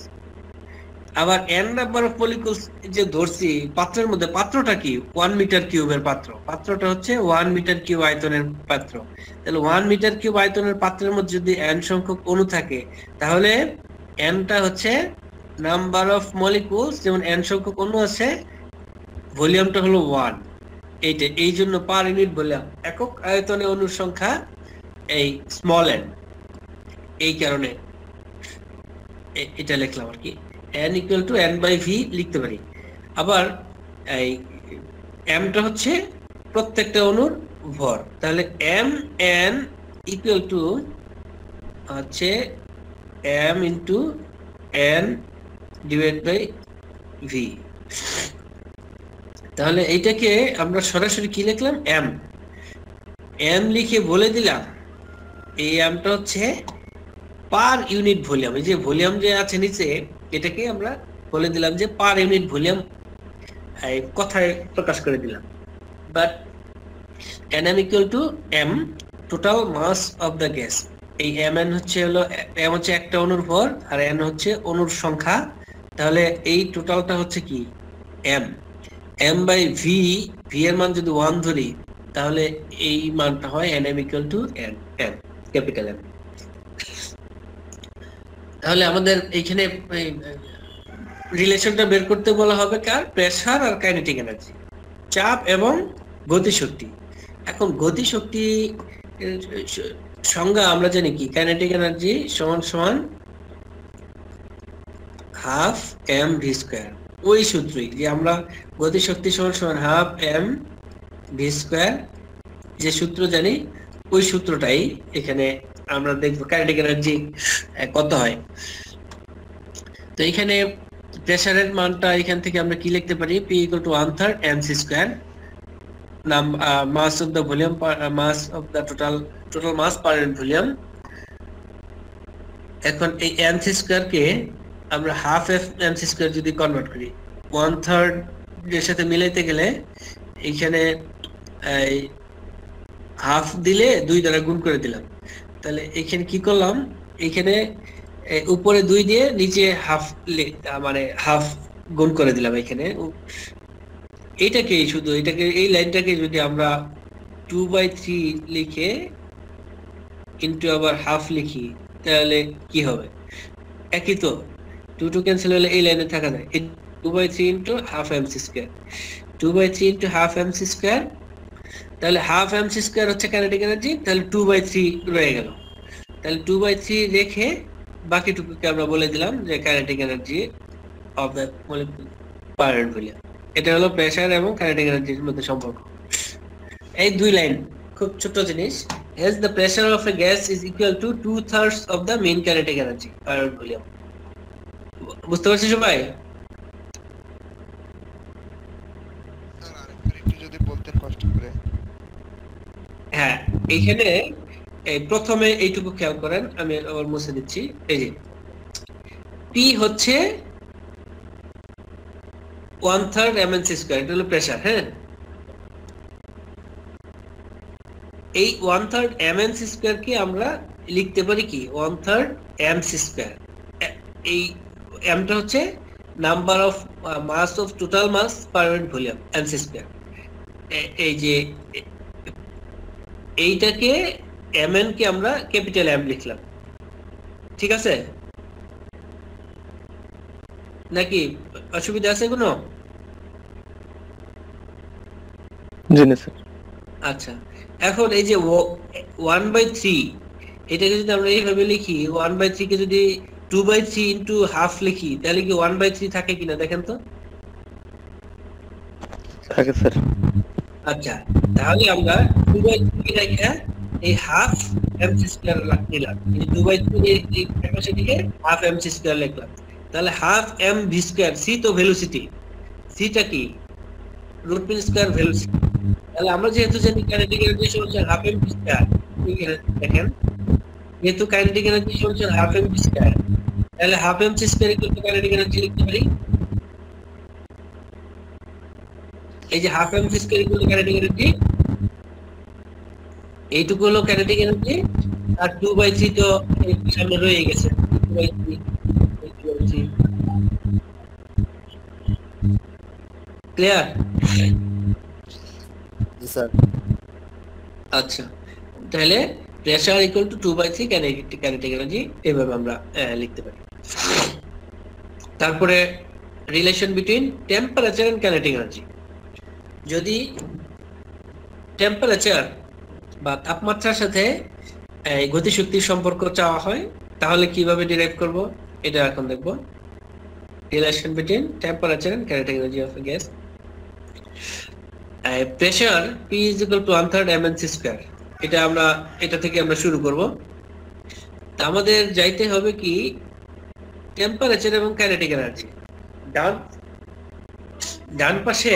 আবার n নাম্বার অফ মলিকিউলস যে ধরছি পাত্রের মধ্যে, পাত্রটা কি 1 মিটার কিউবের পাত্র, পাত্রটা হচ্ছে 1 মিটার কিউব আয়তনের পাত্র। তাহলে 1 মিটার কিউব আয়তনের পাত্রের মধ্যে যদি n সংখ্যক অণু থাকে তাহলে n টা হচ্ছে নাম্বার অফ মলিকিউলস, যেমন n সংখ্যক অণু আছে, ভলিউমটা হলো 1। এইটা এই জন্য পার ইউনিট ভলিউম, একক আয়তনে অণুর সংখ্যা এই স্মল n, এই কারণে এটা লিখলাম আর কি। n equal to n by v লিখতে পারি। আবার এই m টা হচ্ছে প্রত্যেকটা অণুর ভর, তাহলে m n equal to হচ্ছে m into n divided by v। তাহলে এইটাকে আমরা সরাসরি কি লিখলাম m লিখে বলে দিলাম এই আমটা হচ্ছে পার ইউনিট ভলিউম। এই যে ভলিউম যে আছে নিচে এটাকে আমরা বলে দিলাম যে পার ইউনিট ভলিউম, কথায় প্রকাশ করে দিলাম। But nm equal to m total mass of the gas. এই mn হচ্ছে m হচ্ছে একটা অণুর ভর আর n হচ্ছে অণুর সংখ্যা। তাহলে এই টোটালটা হচ্ছে কি m বাই v, v এর মান যদি 1 ধরি তাহলে এই মানটা হয় nm equal to n, capital M। তাহলে আমাদের এইখানে রিলেশনটা বের করতে বলা হবে কার? প্রেসার আর কাইনেটিক এনার্জি, চাপ এবং গতিশক্তি। এখন গতিশক্তি সংজ্ঞা আমরা জানি কি, কাইনেটিক এনার্জি সমান সমান হাফ এম ভি স্কয়ার, ওই সূত্রই যে আমরা গতিশক্তি সমান সমান হাফ এম ভি স্কয়ার যে সূত্র জানি, ওই সূত্রটাই এখানে আমরা দেখবো কাইনেটিক এনার্জি কত হয়। তো এখানে প্রেসারের মানটা এখান থেকে আমরা কি লিখতে পারি, P = 1/3 mc square, mass of the volume, mass of the total mass per unit volume। এখন এই mc স্কয়ার কে আমরা হাফ এফ mc স্কয়ার যদি কনভার্ট করি, 1/3 এর সাথে মিলাইতে গেলে এখানে হাফ দিলে 2 দ্বারা গুণ করে দিলাম, তাহলে এখানে কি করলাম, এখানে উপরে 2 দিয়ে নিচে হাফ, মানে হাফ গুণ করে দিলাম। এখানে এইটাকে শুধু এটাকে এই লাইনটাকে যদি আমরা 2/3 লিখে ইনটু আবার হাফ লিখি তাহলে কি হবে, একই তো, 2 ক্যান্সেল হলে এই লাইনে থাকা যায়। 2/3 into half MC square, 2/3 into half MC square, তাহলে হাফ এমসি স্কয়ার হচ্ছে কাইনেটিক এনার্জি, তাহলে 2/3 রয়ে গেল। তাহলে 2/3 রেখে বাকিটুকুকে আমরা বলে দিলাম যে kinetic energy of the molecule per unit volume. এটা হলো প্রেসার এবং কাইনেটিক এনার্জির মধ্যে সম্পর্ক। এই 2 লাইন খুব ছোট জিনিস। Hence the pressure of a gas is equal to 2/3 of the mean kinetic energy per unit volume. বুঝতে পারছি সবাই? স্যার আরেকবার একটু যদি বলতেন কষ্ট করে। হ্যাঁ, এখানে এই প্রথমে এইটুকু খেয়াল করেন, আমি আবার মুছে দিচ্ছি। এই যে P হচ্ছে 1/3 mc স্কয়ার, এটা হলো প্রেসার। হ্যাঁ, এই 1/3 mc স্কয়ার কে আমরা লিখতে পারি কি 1/3 mc স্কয়ার। এই mটা হচ্ছে number of mass of total mass per unit volume, mc square. এই যে এইটাকে mn কে আমরা ক্যাপিটাল M লিখলাম, ঠিক আছে নাকি? অসুবিধা আছে কোনো? জি না স্যার। আচ্ছা, এখন এই যে 1/3 এটাকে যদি আমরা এইভাবে লিখি, 1/3 কে যদি 2/3 ইনটু হাফ লিখি তাহলে কি 1/3 থাকে কিনা দেখেন তো। থাকে স্যার। আচ্ছা, তাহলে আমরা 2/3 রেখে এই হাফ এমসি স্কয়ার নিলাম, এই 2/3 এই পাশে দিকে হাফ এমসি স্কয়ার লিখলাম, তাহলে half M V square. C তো ভেলোসিটি, সিটা কি রুট মিন স্কয়ার ভেলোসিটি। তাহলে আমরা যেহেতু জানি কাইনেটিক এনার্জি সমান হাফ এম ভি স্কয়ার, দেখেন যেহেতু কাইনেটিক এনার্জি সমান হাফ এম ভি স্কয়ার, তাহলে half M C square equal to kinetic energy লিখতে পারি। এই যে half M C square equal to kinetic energy, এইটুকু হলো কাইনেটিক এনার্জি, আর 2/3 তো এই সামনে রয়ে গেছে, 2/3 ক্লিয়ার? জি স্যার। আচ্ছা, তাহলে pressure equal to 2/3 kinetic energy, এভাবে আমরা লিখতে পারি। তারপরে relation between temperature and kinetic energy. যদি টেম্পারেচার বা তাপমাত্রার সাথে গতিশক্তির সম্পর্ক চাওয়া হয় তাহলে কিভাবে ডিরাইভ করব, এটা এখন দেখব। Relation between temperature and kinetic energy of a gas. Pressure P = 1/3 mc square, এটা আমরা এটা থেকে আমরা শুরু করব। তা আমাদের যাইতে হবে কি টেম্পারেচার এবং কাইনেটিক এনার্জি। ডান পাশে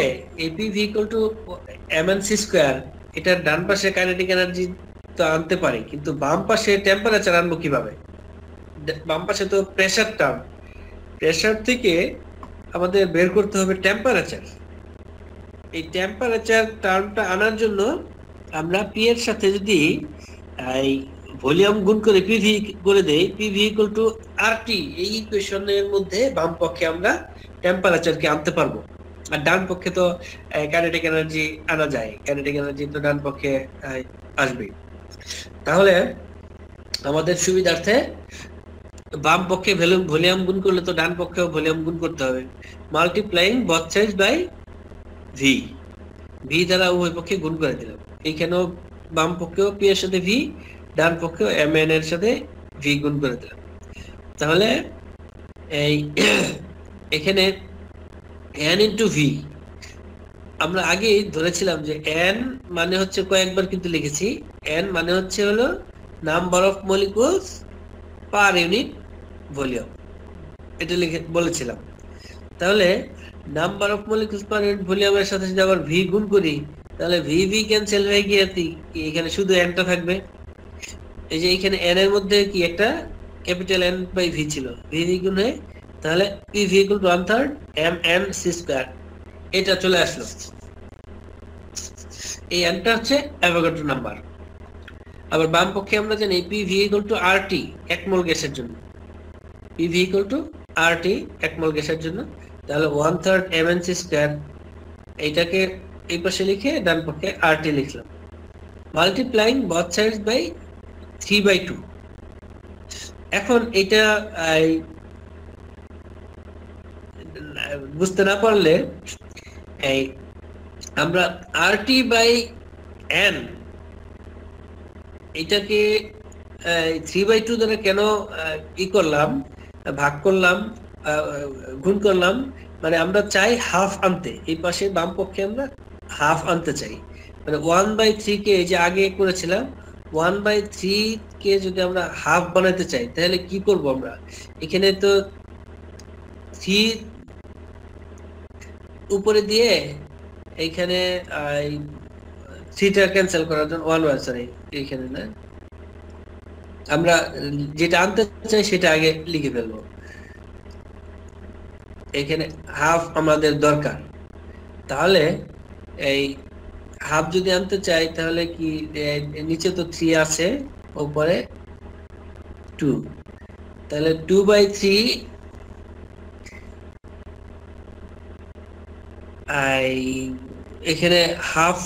PV = mc স্কয়ার, এটা ডান পাশে কাইনেটিক এনার্জি তো আনতে পারি, কিন্তু বাম পাশে টেম্পারেচার আনবো কিভাবে? বাম পাশে তো প্রেসার টার্ম, প্রেসার থেকে আমাদের বের করতে হবে টেম্পারেচার। এই টেম্পারেচার টার্মটা আনার জন্য আমরা P এর সাথে যদি এই ভলিউম গুণ করে PV করে দেই, PV = RT, এই ইকুয়েশনের মধ্যে বাম পক্ষে আমরা টেম্পারেচারকে আনতে পারবো, আর ডান পক্ষে তো কাইনেটিক এনার্জি আনা যায়, কাইনেটিক এনার্জি তো ডান পক্ষে আসবে। তাহলে আমাদের সুবিধার্থে বাম পক্ষে ভলিউম গুণ করলে তো ডান পক্ষেও ভলিউম গুণ করতে হবে, multiplying both sides by V. V দ্বারা উভয় পক্ষে গুণ করে দিলাম। এইখানেও বাম পক্ষেও P এর সাথে ভি, ডান পক্ষেও mn এর সাথে ভি গুণ করে দিলাম। তাহলে এই এখানে n ইনটু v, আমরা আগে ধরেছিলাম যে n মানে হচ্ছে কয়েকবার কিন্তু লিখেছি, n মানে হচ্ছে হলো number of molecules per unit volume, এটা লিখে বলেছিলাম। তাহলে number of molecules per unit ভলিউমের সাথে যদি আবার v গুণ করি, তাহলে v v ক্যান্সেল হয়ে গিয়ে এখানে শুধু n টা থাকবে। এই যে এখানে n এর মধ্যে কি একটা ক্যাপিটাল N বাই v ছিল, v v গুণ হয়ে তাহলে pv equal to 1/3 mn c square, এটা চলে আসলো। এই n টা হচ্ছে অ্যাভোগাড্রো নাম্বার। আবার বাম পক্ষে আমরা জানি pv ইকুয়াল টু RT 1 মোল গ্যাসের জন্য, pv ইকুয়াল টু RT 1 মোল গ্যাসের জন্য, তাহলে 1/3 mn c স্কয়ার, এইটাকে এই পাশে লিখে ডান পক্ষে RT লিখলাম, মাল্টিপ্লাইং both sides by 3/2। এখন এটা বুঝতে না পারলে এই আমরা RT বাই n এটাকে 3/2 দ্বারা কেন করলাম, ভাগ করলাম, গুণ করলাম, মানে আমরা চাই হাফ আনতে, এই পাশে বাম পক্ষে আমরা হাফ আনতে চাই, মানে 1/3 কে যে আগে করেছিলাম 1/3 কে যদি আমরা হাফ বানাতে চাই তাহলে কি করব আমরা, এখানে তো 3 উপরে দিয়ে এইখানে 3 টা ক্যান্সেল করার জন্য 1 সরি এইখানে না, আমরা যেটা আনতে চাই সেটা আগে লিখে ফেলবো। এখানে হাফ আমাদের দরকার, তাহলে এই হাফ যদি আনতে চাই তাহলে কি নিচে তো 3 আছে, উপরে 2, তাহলে 2/3 এখানে হাফ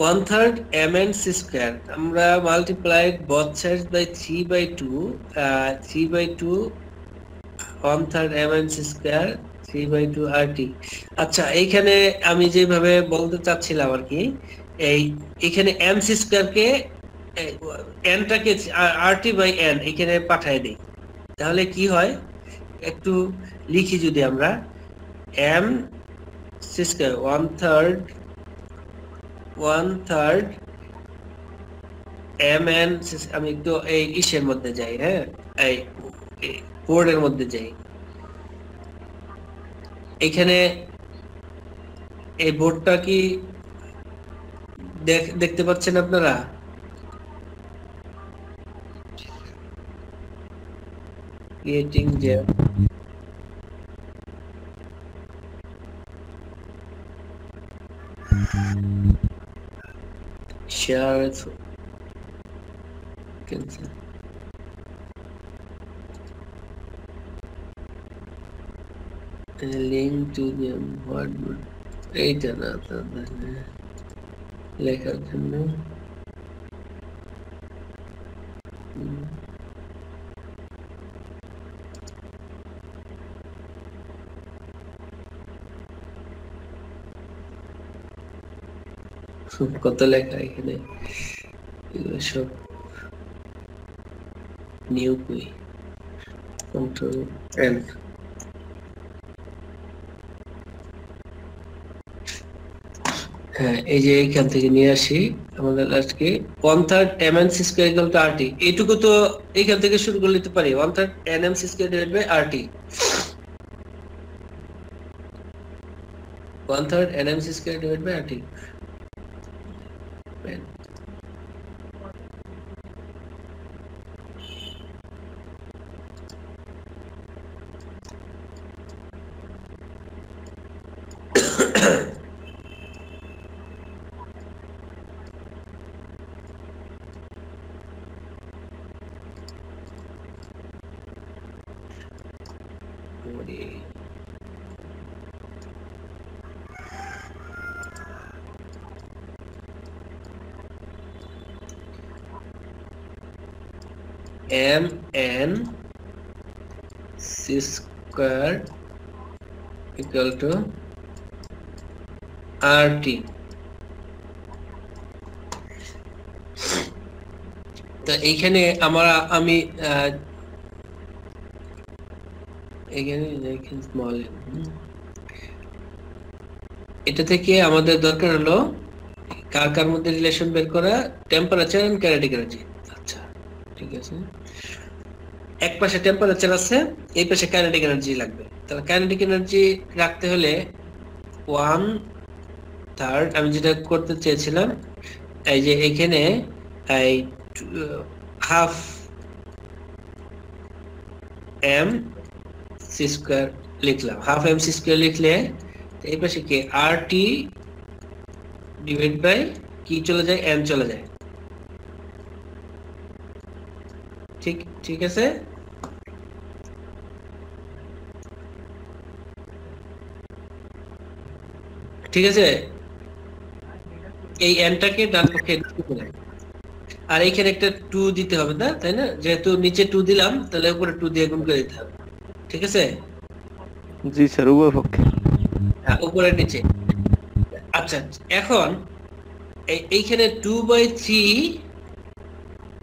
1/3 mn c স্কয়ার, আমরা multiplied both sides by 3/2, 3/2 1/3 mn c square 3/2 RT। আচ্ছা, এইখানে আমি যেভাবে বলতে চাচ্ছিলাম আর কি, এখানে m c স্কয়ার কে n টাকে RT বাই n এখানে পাঠিয়ে দেই, তাহলে কি হয় একটু লিখি, যদি আমরা m c স্কয়ার 1/3 mn, আমি একটু এই ইসের মধ্যে যাই, হ্যাঁ এই বোর্ডের মধ্যে যাই, এখানে এই বোর্ডটা কি দেখতে পাচ্ছেন আপনারা? Creating gem, share cancel, link to them what এইটা না লেখার জন্য কত লেখা এখানে, এগুলো সব নিউ কুই, কন্ট্রোল এন, হ্যাঁ এই যে এইখান থেকে নিয়ে আসি আমাদের আজকে 1/3 mn c square equal two RT, এইটুকু তো এইখান থেকে শুরু করে নিতে পারি, 1/3 nm c square divide by RT, 1/3 nm c square divide by RT। mn c square equal to RT। তো এইখানে আমি এখানে দেখেন স্মল, এটা থেকে আমাদের দরকার হলো কার কার মধ্যে রিলেশন বের করা, টেম্পারেচার এন্ড কাইনেটিক এনার্জি। আচ্ছা ঠিক আছে, এক পাশে টেম্পারেচার আছে, এই পাশে কাইনেটিক এনার্জি লাগবে। তাহলে কাইনেটিক এনার্জি রাখতে হলে 1/3, আমি যেটা করতে চেয়েছিলাম এই যে এখানে এই হাফ এম সি স্কয়ার লিখলাম, হাফ এম সি স্কয়ার লিখলে এই পাশে কি আর টি ডিভাইড বাই কি চলে যায়, এম চলে যায়। ঠিক ঠিক আছে, ঠিক আছে, এই এনটাকে ডান পক্ষে আর এইখানে একটা 2 দিতে হবে না, তাই না? যেহেতু নিচে 2 দিলাম তাহলে উপরে 2 দিয়ে গুণ করে দিতে হবে। ঠিক আছে, জি স্যার, উভয় পক্ষে। হ্যাঁ, উপরে নিচে। আচ্ছা, এখন এইখানে 2/3,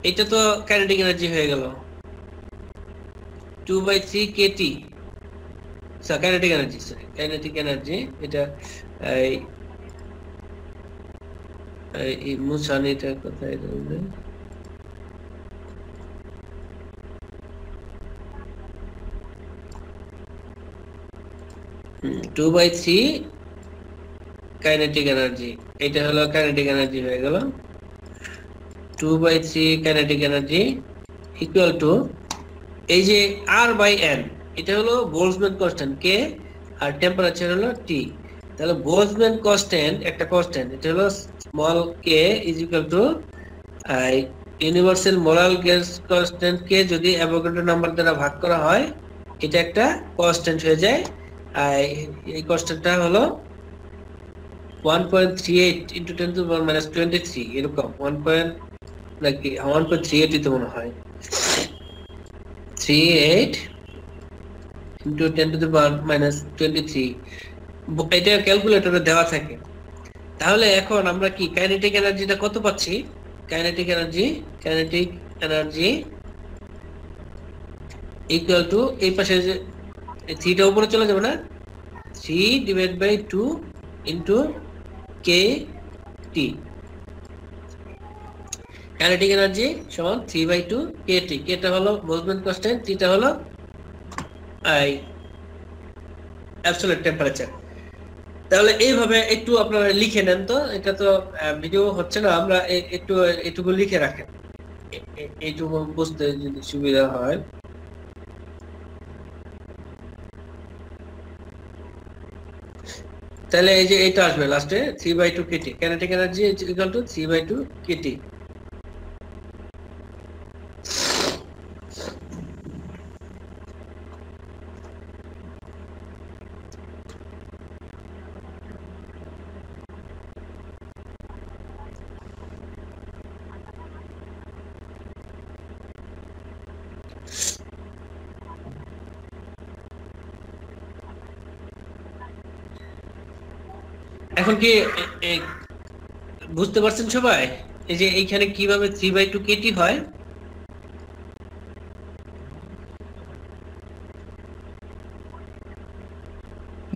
এটা তো কাইনেটিক এনার্জি হয়ে গেল, 2/3 KT kinetic energy, kinetic energy. এটা এই মুসানিটা কোথায় যাবে? 2/3 কাইনেটিক এনার্জি, এটা হলো কাইনেটিক এনার্জি হয়ে গেল। 2/3 কাইনেটিক এনার্জি ইকুয়াল টু এই যে R/N, এটা হলো বোলজম্যান কনস্ট্যান্ট কে, আর টেম্পারেচার হলো টি। তাহলে বোলজম্যান কনস্ট্যান্ট একটা কনস্ট্যান্ট, এটা হলো small K is equal to universal molar gas constant কে যদি অ্যাভোগাড্রো নাম্বার দ্বারা ভাগ করা হয়, এটা একটা কনস্ট্যান্ট হয়ে যায়। এই কনস্ট্যান্টটা হলো 1.38 into 10 to the power minus 23, এরকম 1.38 তো মনে হয়, 38 into 10 to the power minus 23, এটা ক্যালকুলেটরে দেওয়া থাকে। তাহলে এখন আমরা কি কাইনেটিক এনার্জিটা কত পাচ্ছি? কাইনেটিক এনার্জি ইকুয়াল টু এই পাশে যে 3 টা উপরে চলে যাবে না, 3 divide by 2 into K T. Kinetic energy সমান 3/2 কে টি। কেটা হলো বোলজম্যান কনস্ট্যান্ট, টিটা হলো অ্যাবসলিউট টেম্পারেচার। তাহলে এইভাবে একটু আপনারা লিখে নেন তো, এটা তো ভিডিও হচ্ছে না, আমরা একটু এটুকু লিখে রাখেন, এইটুকু বুঝতে যদি সুবিধা হয়। তাহলে এই যে এটা আসবে লাস্টে 3/2 KT, kinetic energy equal to 3/2 KT. এখন কি বুঝতে পারছেন সবাই এই যে এইখানে কিভাবে 3/2 কেটি হয়?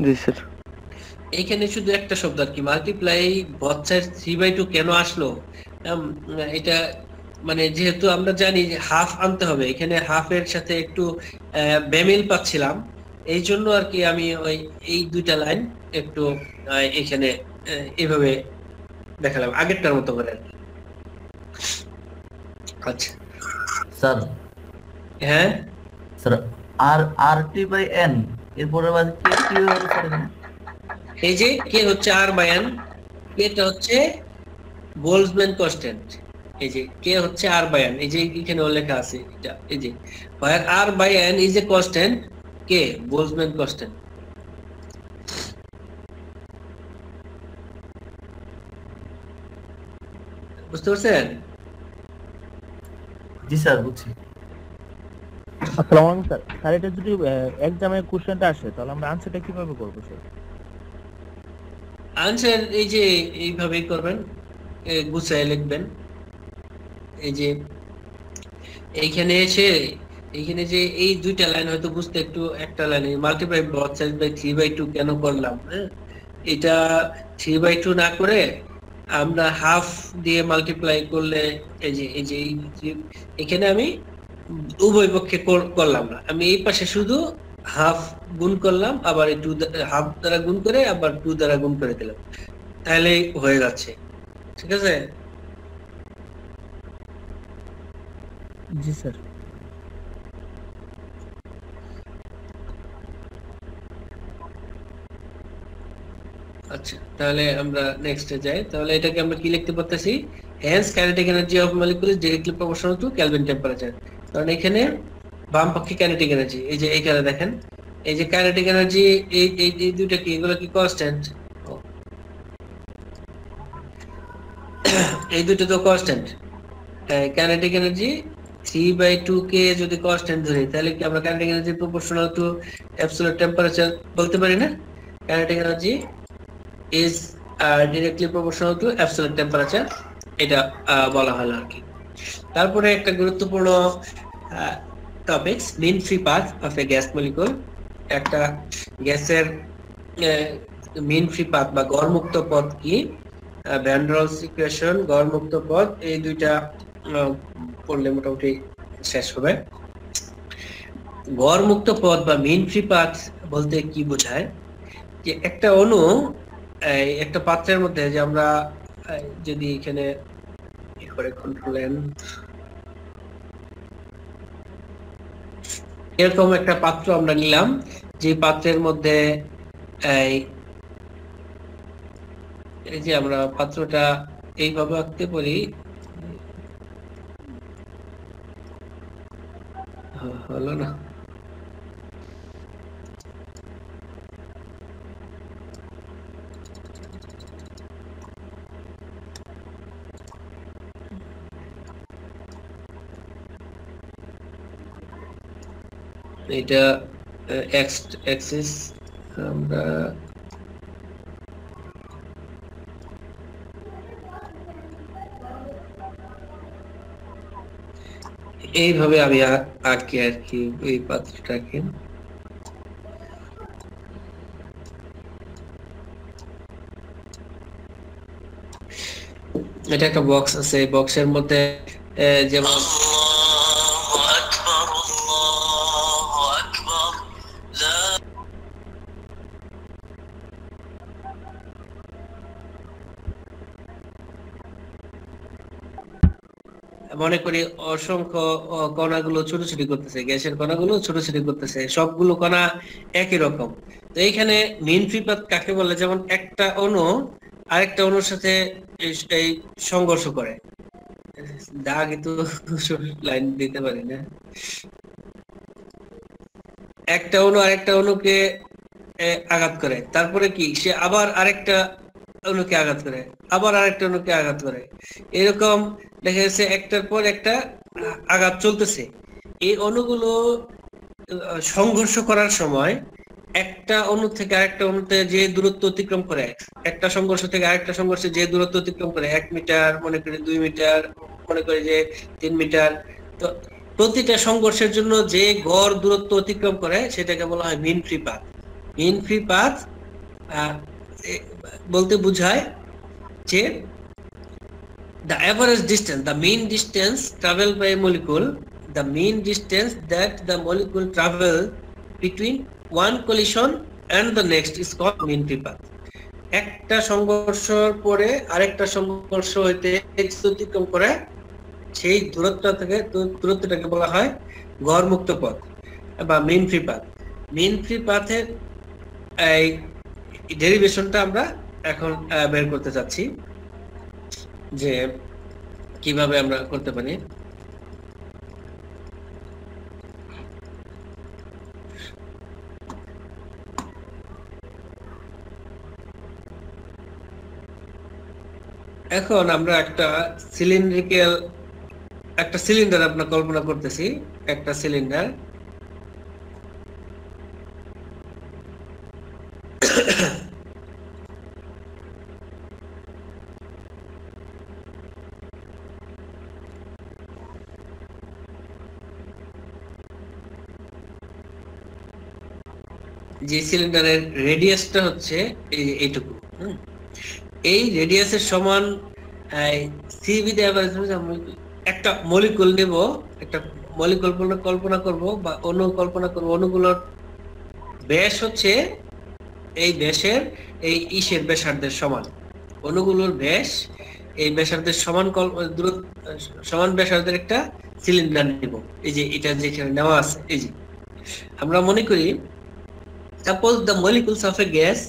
জি স্যার। এইখানে শুধু একটা শব্দ আর কি, মাল্টিপ্লাই বচ্চার 3/2 কেন আসলো? এটা মানে যেহেতু আমরা জানি যে হাফ আনতে হবে, এখানে হাফের সাথে একটু বেমিল পাচ্ছিলাম, এই জন্য আর কি আমি ওই এই দুইটা লাইন একটু এখানে এইভাবে দেখালাম আগেরটার মতো করে। আচ্ছা স্যার, হ্যাঁ স্যার RT/N এরপরে বাদ কি হবে স্যার? এই যে কে হচ্ছে R/N, এটা হচ্ছে বোলজম্যান কনস্ট্যান্ট, এই যে কে হচ্ছে R/N, এই যে এখানে লেখা আছে এটা, এই যে R/N is a constant, K Boltzmann constant. বুঝতে পারছেন? জি স্যার, বুঝছি। আসসালামু আলাইকুম স্যার। স্যার, এটা যদি এক্সামে কোশ্চেনটা আসে তাহলে আমরা আনসারটা কিভাবে করব স্যার? আনসার এই যে এইভাবেই করবেন, গুছায় লিখবেন। এই যে এইখানে এসে এইখানে যে এই দুইটা লাইন হয়তো বুঝতে একটু, একটা লাইনে মাল্টিপ্লাই ব্রড সাইজ বাই 3/2 কেন করলাম, হ্যাঁ এটা 3/2 না করে আমরা হাফ দিয়ে মাল্টিপ্লাই করলে এখানে আমি উভয় পক্ষে করলাম না, আমি এই পাশে শুধু হাফ গুণ করলাম, আবার এই 2 হাফ দ্বারা গুণ করে আবার 2 দ্বারা গুণ করে দিলাম, তাহলে হয়ে যাচ্ছে। ঠিক আছে? জি স্যার। আচ্ছা, তাহলে আমরা নেক্সটে যাই। তাহলে এটাকে আমরা কি লিখতে পারতেছি? Hence kinetic energy of molecule is directly proportional to Kelvin temperature. কারণ এখানে বাম পক্ষে কাইনেটিক এনার্জি, এই যে এখানে দেখেন এই যে কাইনেটিক এনার্জি, এই দুইটা কি, এগুলো কি কনস্ট্যান্ট? এই দুটো তো কনস্ট্যান্ট। কাইনেটিক এনার্জি 3/2 কে যদি কনস্ট্যান্ট ধরি, তাহলে কি আমরা kinetic energy proportional to absolute temperature বলতে পারি না? Kinetic energy is directly proportional to absolute temperature, এটা বলা হলো আর কি। তারপরে একটা গুরুত্বপূর্ণ topics, mean free path of a gas molecule। একটা গ্যাসের mean free path বা গড়মুক্ত পথ কি, ভ্যান ডার ওয়ালস ইকুয়েশন, গড়মুক্ত পথ, এই দুইটা পড়লে মোটামুটি শেষ হবে। গড়মুক্ত পথ বা mean free path বলতে কি বোঝায়? যে একটা অণু একটা পাত্রের মধ্যে, যে আমরা যদি এখানে করে কন্ট্রোল এন, এরকম একটা পাত্র আমরা নিলাম, যে পাত্রের মধ্যে এই যে আমরা পাত্রটা এইভাবে আঁকতে পারি, হলো না, এটা এক্স অ্যাক্সিস, আমরা এইভাবে আমি আঁকি আর কি এই পাত্রটাকে। এটা একটা বক্স আছে, বক্সের মধ্যে যেমন মনে করি অসংখ্য কণাগুলো ছোটাছুটি করতেছে, গ্যাসের কণাগুলো ছোটাছুটি করতেছে, সবগুলো কণা একই রকম। তো এইখানে মিন ফ্রি পাথ কাকে বলে? যেমন একটা অণু আরেকটা অণুর সাথে এই সংঘর্ষ করে, দাগ কিন্তু লাইন দিতে পারি না, একটা অণু আরেকটা অণুকে আঘাত করে, তারপরে কি সে আবার আরেকটা অণুকে আঘাত করে, আবার আরেকটা অণুকে আঘাত করে, এরকম দেখা যাচ্ছে একটার পর একটা আঘাত চলতেছে। এই অণুগুলো সংঘর্ষ করার সময় একটা অণু থেকে আরেকটা অণুতে যে দূরত্ব অতিক্রম করে, একটা সংঘর্ষ থেকে আরেকটা সংঘর্ষে যে দূরত্ব অতিক্রম করে, 1 মিটার, মনে করি 2 মিটার, মনে করি যে 3 মিটার, তো প্রতিটা সংঘর্ষের জন্য যে গড় দূরত্ব অতিক্রম করে সেটাকে বলা হয় mean free path. Mean free path বলতে বোঝায় যে the average distance, the mean distance traveled by a molecule, the mean distance that the molecule travel between one collision and the next is called mean free path. একটা সংঘর্ষের পরে আরেকটা সংঘর্ষ হইতে অতিক্রম করে সেই দূরত্বটাকে বলা হয় গড়মুক্ত পথ বা mean free path. Mean free পাথের এই ডেরিভেশনটা আমরা এখন বের করতে যাচ্ছি, যে কিভাবে আমরা করতে পারি। এখন আমরা একটা সিলিন্ডার আমরা কল্পনা করতেছি, একটা সিলিন্ডার, যে সিলিন্ডারের রেডিয়াসটা হচ্ছে এইটুকু। এই রেডিয়াসের সমান সিবি দ্য এভারেজ, একটা মলিকুল নেব, একটা মলিকুল কল্পনা করব বা অণু কল্পনা করব, অণুগুলোর ব্যাস হচ্ছে এই ব্যাসের এই ইসের ব্যাসার্ধের সমান, অণুগুলোর ব্যাস এই ব্যাসার্ধের সমান ব্যাসার্ধের একটা সিলিন্ডার নেব। এই যে এটা যেখানে নেওয়া আছে, এই যে আমরা মনে করি suppose the molecules of a gas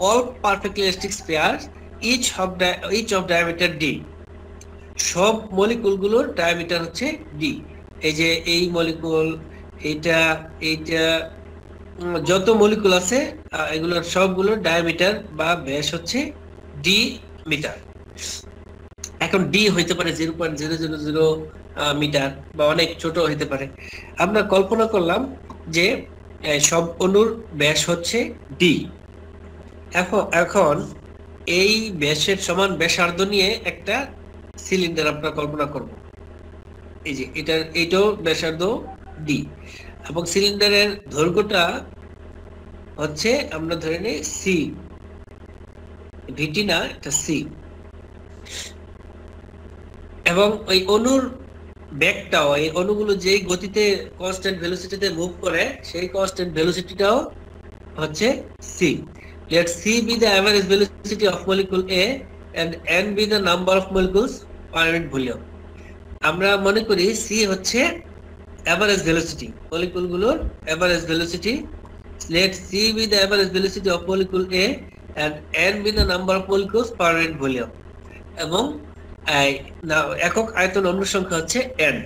all perfectly elliptic spheres each of diameter d, সব মলিকুলগুলোর ডায়ামিটার হচ্ছে d। এই যে এই মলিকুল, এইটা যত মলিকুল আছে এগুলোর সবগুলোর ডায়ামিটার বা ব্যাস হচ্ছে d মিটার। এখন d হইতে পারে 0.000 মিটার বা অনেক ছোট হইতে পারে। আমরা কল্পনা করলাম যে সব অণুর ব্যাস হচ্ছে d। এখন এই ব্যাসের সমান ব্যাসার্ধ নিয়ে একটা সিলিন্ডার আমরা কল্পনা করব। এই যে এইটাও ব্যাসার্ধ d এবং সিলিন্ডারের দৈর্ঘ্যটা হচ্ছে আমরা ধরে নিই c, ভিটি না, এটা c। এবং ওই অণুর ব্যাগটাও, এই অণুগুলো যেই গতিতে কনস্ট্যান্ট ভেলোসিটিতে মুভ করে সেই কনস্ট্যান্ট ভেলোসিটিটাও হচ্ছে c। let c be the average velocity of molecule A and n be the number of molecules per unit volume। আমরা মনে করি c হচ্ছে average velocity, মলিকুলগুলোর average velocity। let c be the average velocity of molecule A and n be the number of molecules per unit volume। এবং একক আয়তন অণুর সংখ্যা হচ্ছে n।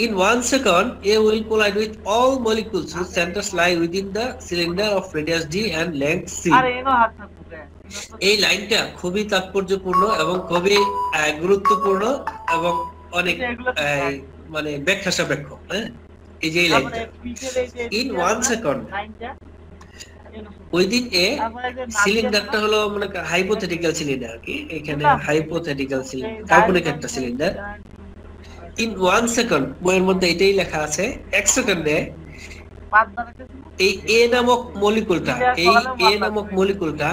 In 1 second, A will collide with all molecules whose centers lie within the cylinder of radius d and length c। এই লাইনটা খুবই তাৎপর্যপূর্ণ এবং খুবই গুরুত্বপূর্ণ এবং অনেক মানে ব্যাখ্যা সাপেক্ষ। এই যে লাইনটা in 1 second within a সিলিন্ডারটা হলো মানে হাইপোথেটিক্যাল সিলিন্ডার কি, এখানে হাইপোথেটিক্যাল সিলিন্ডার, কাল্পনিক একটা সিলিন্ডার। in 1 second বইয়ের মধ্যে এটাই লেখা আছে, 1 সেকেন্ডে এই A নামক মলিকুলটা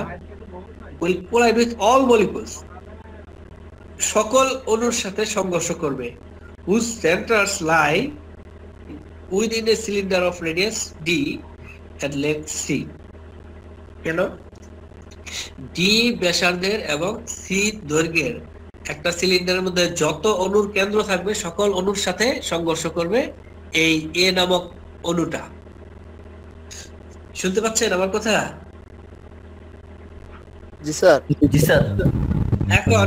will collide with all molecules, সকল অণুর সাথে সংঘর্ষ করবে, whose centers lie within a cylinder of radius d and length c। কেন? d ব্যাসার্ধের এবং c দৈর্ঘ্যের একটা সিলিন্ডারের মধ্যে যত অণুর কেন্দ্র থাকবে সকল অণুর সাথে সংঘর্ষ করবে এই A নামক অণুটা। শুনতে পাচ্ছেন আমার কথা? জি স্যার। জি স্যার। এখন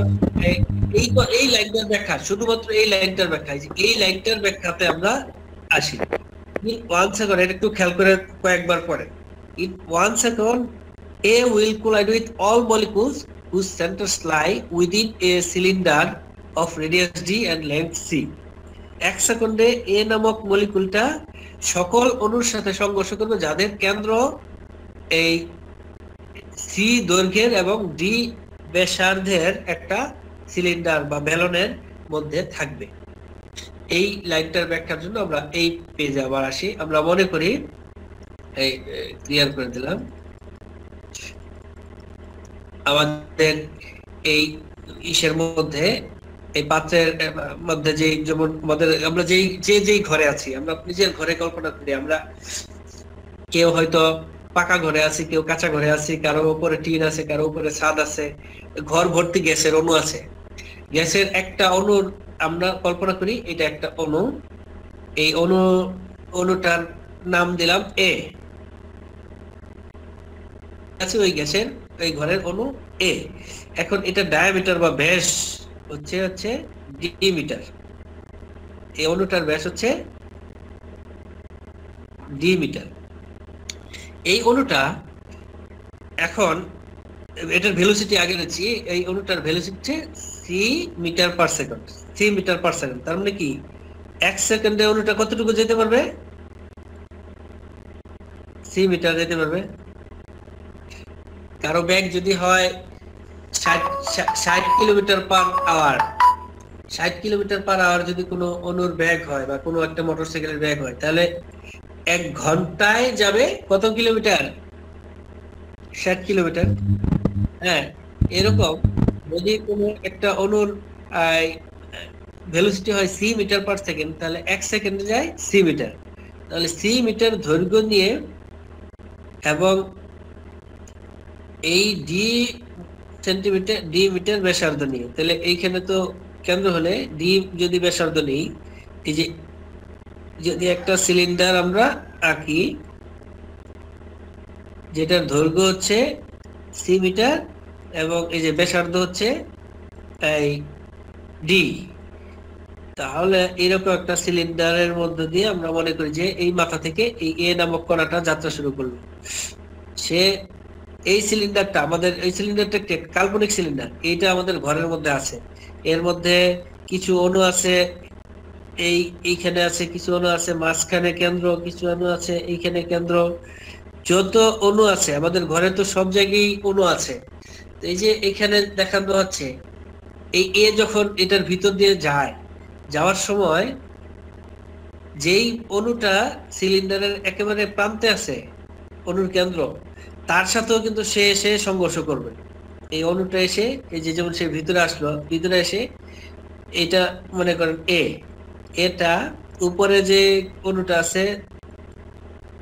এই লাইনটার ব্যাখ্যা, শুধুমাত্র এই লাইনটার ব্যাখ্যা, এই লাইনটার ব্যাখ্যাতে আমরা আসি। in 1 second, এটা একটু খেয়াল করে কয়েকবার পরে। in 1 second A will collide with all molecules whose centers lie within a cylinder of radius d and length c। 1 সেকেন্ডে A নামক মলিকুলটা সকল অণুর সাথে সংঘর্ষ করবে যাদের কেন্দ্র এই c দৈর্ঘ্যের এবং d ব্যাসার্ধের একটা সিলিন্ডার বা ব্যালনের মধ্যে থাকবে। এই লাইনটার ব্যাখ্যার জন্য আমরা এই পেজে আবার আসি। আমরা মনে করি এই ক্লিয়ার করে দিলাম, আমাদের এই ইসের মধ্যে, এই পাত্রের মধ্যে যে যেমন আমরা যেই ঘরে আছি, আমরা নিজের ঘরে কল্পনা করি, আমরা কেউ হয়তো পাকা ঘরে আছি, কেউ কাঁচা ঘরে আছি, কারো উপরে টিন আছে, কারো উপরে ছাদ আছে, ঘর ভর্তি গ্যাসের অণু আছে। গ্যাসের একটা অণুর আমরা কল্পনা করি এটা একটা অণু, এই অণুটার নাম দিলাম A আছে, ওই গ্যাসের এই ঘরের অণু A। এখন এটা ডায়ামিটার বা ব্যাস হচ্ছে d মিটার, এই অণুটার ব্যাস হচ্ছে d মিটার। এই অণুটা এখন এটার ভেলোসিটি আগে নিচ্ছি, এই অণুটার velocity c metre per second, c metre per second. তার মানে কি 1 সেকেন্ডে অণুটা কতটুকু যেতে পারবে? c মিটার যেতে পারবে। কারো ব্যাগ যদি হয় 60 kilometre per hour, 60 kilometre per hour যদি কোনো অণুর ব্যাগ হয় বা কোনো একটা মোটরসাইকেলের ব্যাগ হয়, তাহলে 1 ঘন্টায় যাবে কত কিলোমিটার? 60 কিলোমিটার। হ্যাঁ, এরকম যদি কোনো একটা অণুর ভেলোসিটি হয় c মিটার পার সেকেন্ড, তাহলে 1 সেকেন্ডে যায় c মিটার। তাহলে c মিটার দৈর্ঘ্য নিয়ে এবং এই d সেন্টিমিটার d মিটার ব্যাসার্ধ নিয়ে, তাহলে এইখানে তো কেন্দ্র হলে d যদি ব্যাসার্ধ নেই, এই যে যদি একটা সিলিন্ডার আমরা আঁকি যেটার দৈর্ঘ্য হচ্ছে c মিটার এবং এই যে ব্যাসার্ধ হচ্ছে এই d, তাহলে এরকম একটা সিলিন্ডারের মধ্য দিয়ে আমরা মনে করি যে এই মাথা থেকে এই a নামক কণাটা যাত্রা শুরু করলো। সে এই সিলিন্ডারটা আমাদের, এই সিলিন্ডারটা একটা কাল্পনিক সিলিন্ডার, এইটা আমাদের ঘরের মধ্যে আছে। এর মধ্যে কিছু অণু আছে, এইখানে আছে কিছু অণু আছে, মাঝখানে কেন্দ্র, কিছু অণু আছে এইখানে কেন্দ্র। যত অণু আছে আমাদের ঘরে তো সব জায়গায় অণু আছে। এই যে এখানে দেখানো হচ্ছে এই এ যখন এটার ভিতর দিয়ে যায়, যাওয়ার সময় যেই অণুটা সিলিন্ডারের একেবারে প্রান্তে আছে, অণুর কেন্দ্র, তার সাথেও কিন্তু সে এসে সংঘর্ষ করবে। এই অণুটা এসে এই যে যেমন সে ভিতরে আসলো, ভিতরে এসে এটা মনে করেন এটা উপরে যে অণুটা আছে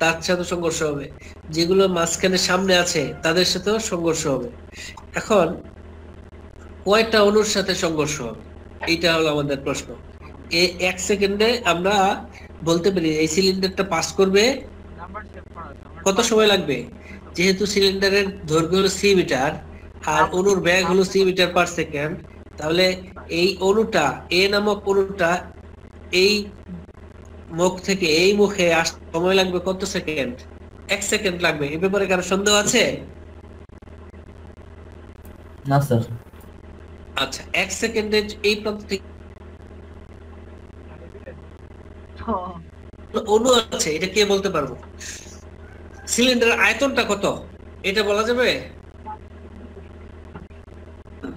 তার সাথে সংঘর্ষ হবে, যেগুলো মাঝখানে সামনে আছে তাদের সাথেও সংঘর্ষ হবে। এখন কয়টা অণুর সাথে সংঘর্ষ হবে, এইটা হলো আমাদের প্রশ্ন। 1 সেকেন্ডে আমরা বলতে পারি এই সিলিন্ডারটা পাস করবে কত সময় লাগবে। যেহেতু সিলিন্ডারের দৈর্ঘ্য হলো c মিটার আর অণুর বেগ হলো c মিটার পার সেকেন্ড, তাহলে এই অণুটা a নামক অণুটা এই মুখ থেকে এই মুখে আসতে সময় লাগবে কত সেকেন্ড? 1 সেকেন্ড লাগবে। এই ব্যাপারে কারো সন্দেহ আছে? না স্যার। আচ্ছা, 1 সেকেন্ডে এই প্রান্ত থেকে অণু আছে, এটা কে বলতে পারবো? সিলিন্ডারের আয়তনটা কত এটা বলা যাবে?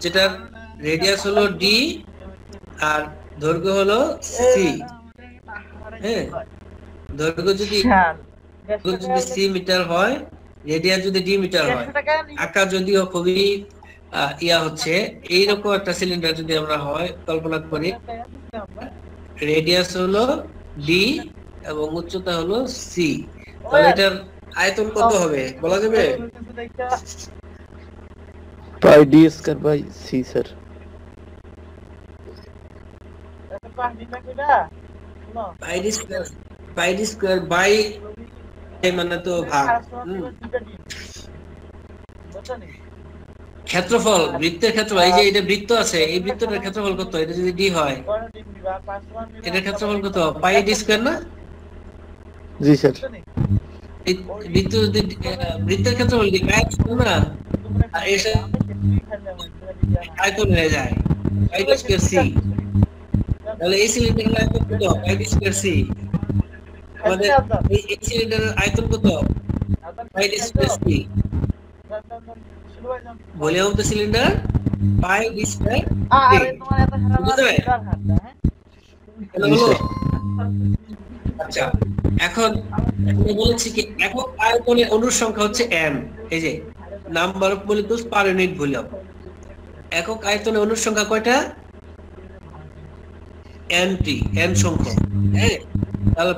যেটার রেডিয়াস হলো d আর দৈর্ঘ্য হলো c। হ্যাঁ, দৈর্ঘ্য যদি c মিটার হয়, রেডিয়াস যদি d মিটার হয়, আকার যদিও খুবই ইয়া হচ্ছে, এইরকম একটা সিলিন্ডার যদি আমরা হয় কল্পনা করি, রেডিয়াস হলো d এবং উচ্চতা হলো c, তাহলে এটার আয়তন কত হবে বলা যাবে? Pi D square by C sir. Pi D square by মানে তো ভাগ। ক্ষেত্রফল, বৃত্তের ক্ষেত্রফল, এই যে এটা বৃত্ত আছে, এই বৃত্তটার ক্ষেত্রফল কত? এটা যদি d হয় এটার ক্ষেত্রফল কত? পাই ডি স্কয়ার না? জি স্যার। বৃত্ত যদি বৃত্তের ক্ষেত্রফল কি আয়তন না, আর এটা আয়তন হয়ে যায় পাই ডি স্কয়ার c। তাহলে এই সিলিন্ডারের আয়তন কত? Pi D square c। আমাদের এই সিলিন্ডারের আয়তন কত? Pi D square c। Volume of the cylinder pi D square c। বুঝতে পারলে? আচ্ছা, এখন আমরা বলেছি কি একক আয়তনে অণুর সংখ্যা হচ্ছে m, এই যে number of molecules per unit volume. একক আয়তনে অণুর সংখ্যা কয়টা? n সংখ্যক। হ্যাঁ, তাহলে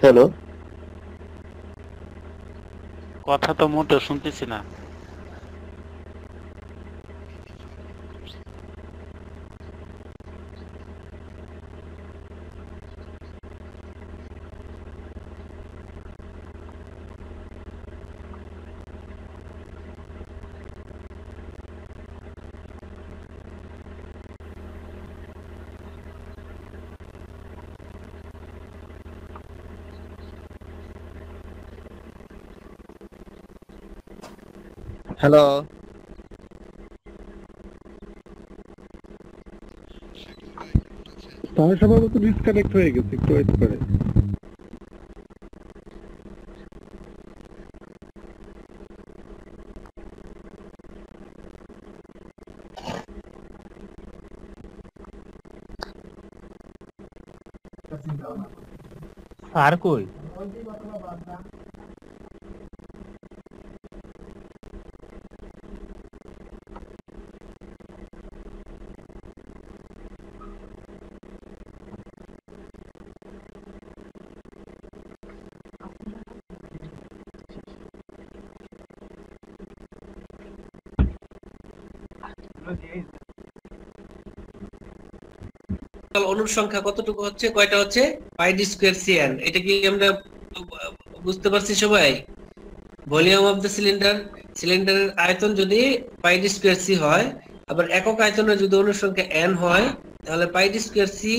হ্যালো, কথা তো মোটেও শুনতেছি না। হ্যালো তার সম্ভবত ডিসকানেক্ট হয়ে গেছে, একটু ওয়েট করে। আর কই অনুর সংখ্যা কতটুকু হচ্ছে, কয়টা হচ্ছে? Pi D square CN. এটা কি আমরা বুঝতে পারছি সবাই? ভলিউম অফ দ্য সিলিন্ডার, সিলিন্ডারের আয়তন যদি পাই ডি স্কয়ার সি হয়, আবার একক আয়তনে যদি অনুর সংখ্যা এন হয়, তাহলে পাই ডি স্কয়ার সি